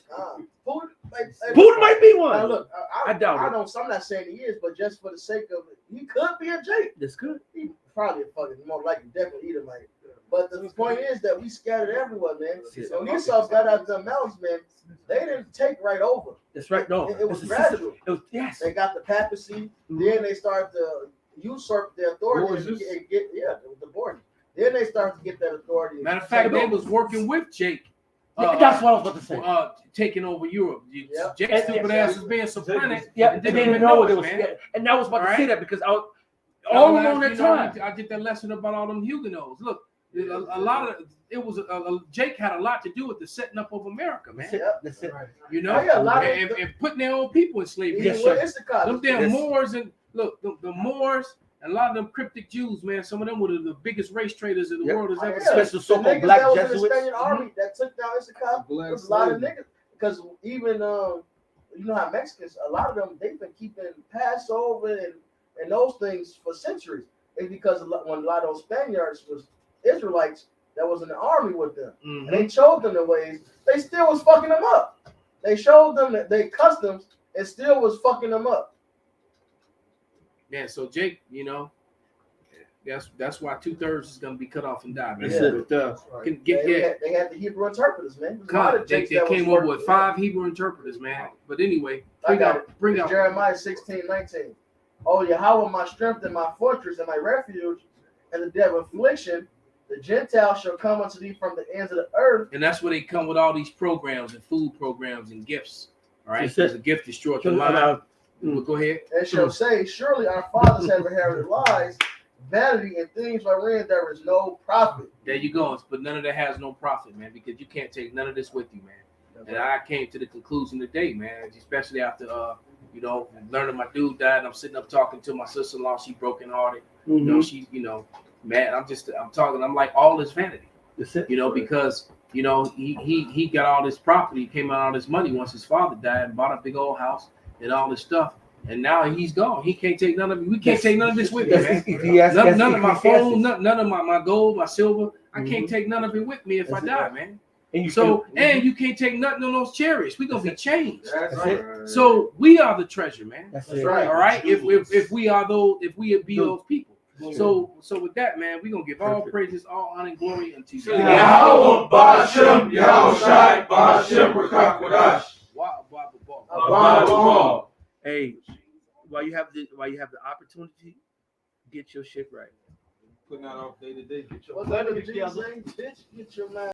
Putin might be one. Now look, I doubt it. I'm not saying he is, but just for the sake of it, he could be a Jake. That's good. He probably more likely definitely Edomite. But the point is that we scattered everywhere, man. So when Esau got out the mountains, man, they didn't take right over. That's right. No, It was it's a gradual. system. It was, yes. They got the papacy, then they started to usurp their authority and get the board. Then they started to get that authority. Matter of fact, they was working with Jake. That's what I was about to say. Taking over Europe. Yep. Jake's stupid ass was being sopranic. Yeah, and they didn't know what it was. man. Yeah. And I was about to say that because I was All all along that time. I get that lesson about all them Huguenots. Look, a lot of it was Jake had a lot to do with the setting up of America, man. That's it. You know, a lot of and putting their own people in slavery. Yes, sir. Them damn Moors and look, the Moors and a lot of them cryptic Jews, man. Some of them were the biggest race traders in the world has ever seen. Especially so-called black that was in Jesuits. the Spaniard army that took down Issachar. There was a lot of niggas. because even you know how Mexicans, a lot of them, they've been keeping Passover and those things for centuries. It's because when a lot of those Spaniards was Israelites that was in the army with them, and they showed them the ways, they still was fucking them up. They showed them that they customs and still was fucking them up. Yeah, so Jake, you know, that's why 2/3 is gonna be cut off and die, man. Yeah. But, can get They had the Hebrew interpreters, man. God, they came up with 5 Hebrew interpreters, man. But anyway, I got it. bring It's out Jeremiah 16:19. Oh, Yahweh, my strength and my fortress and my refuge, and the day of affliction, the Gentiles shall come unto thee from the ends of the earth. and that's where they come with all these programs and food programs and gifts. All right, Just because a gift destroys the mind. Well, go ahead. And shall say, surely our fathers have inherited lies, vanity, and things wherein there is no profit. There you go. But none of that has no profit, man, because you can't take none of this with you, man. And I came to the conclusion today, man, especially after you know, learning my dude died. I'm sitting up talking to my sister-in-law. She brokenhearted. You know, she, you know, man, I'm talking. I'm like, all this vanity. You know, because you know he got all this property, came out all this money once his father died, and bought a big old house and all this stuff. And now he's gone. He can't take none of it. We can't take none of this with me, man. None of my phone, none of my gold, my silver. I can't take none of it with me if I die, man. And you can't take nothing on those chariots. We're gonna be changed. That's right. So we are the treasure, man. That's right. All right. If we are those, if we be those people. So with that, man, we're gonna give all praises, all honor and glory unto you. Yahweh Bashem, Yahushai Bashem Rakakwadash. Wow, wow. Hey, while you have the opportunity, get your shit right. Putting out all day to day. What's that? Bitch, get your man.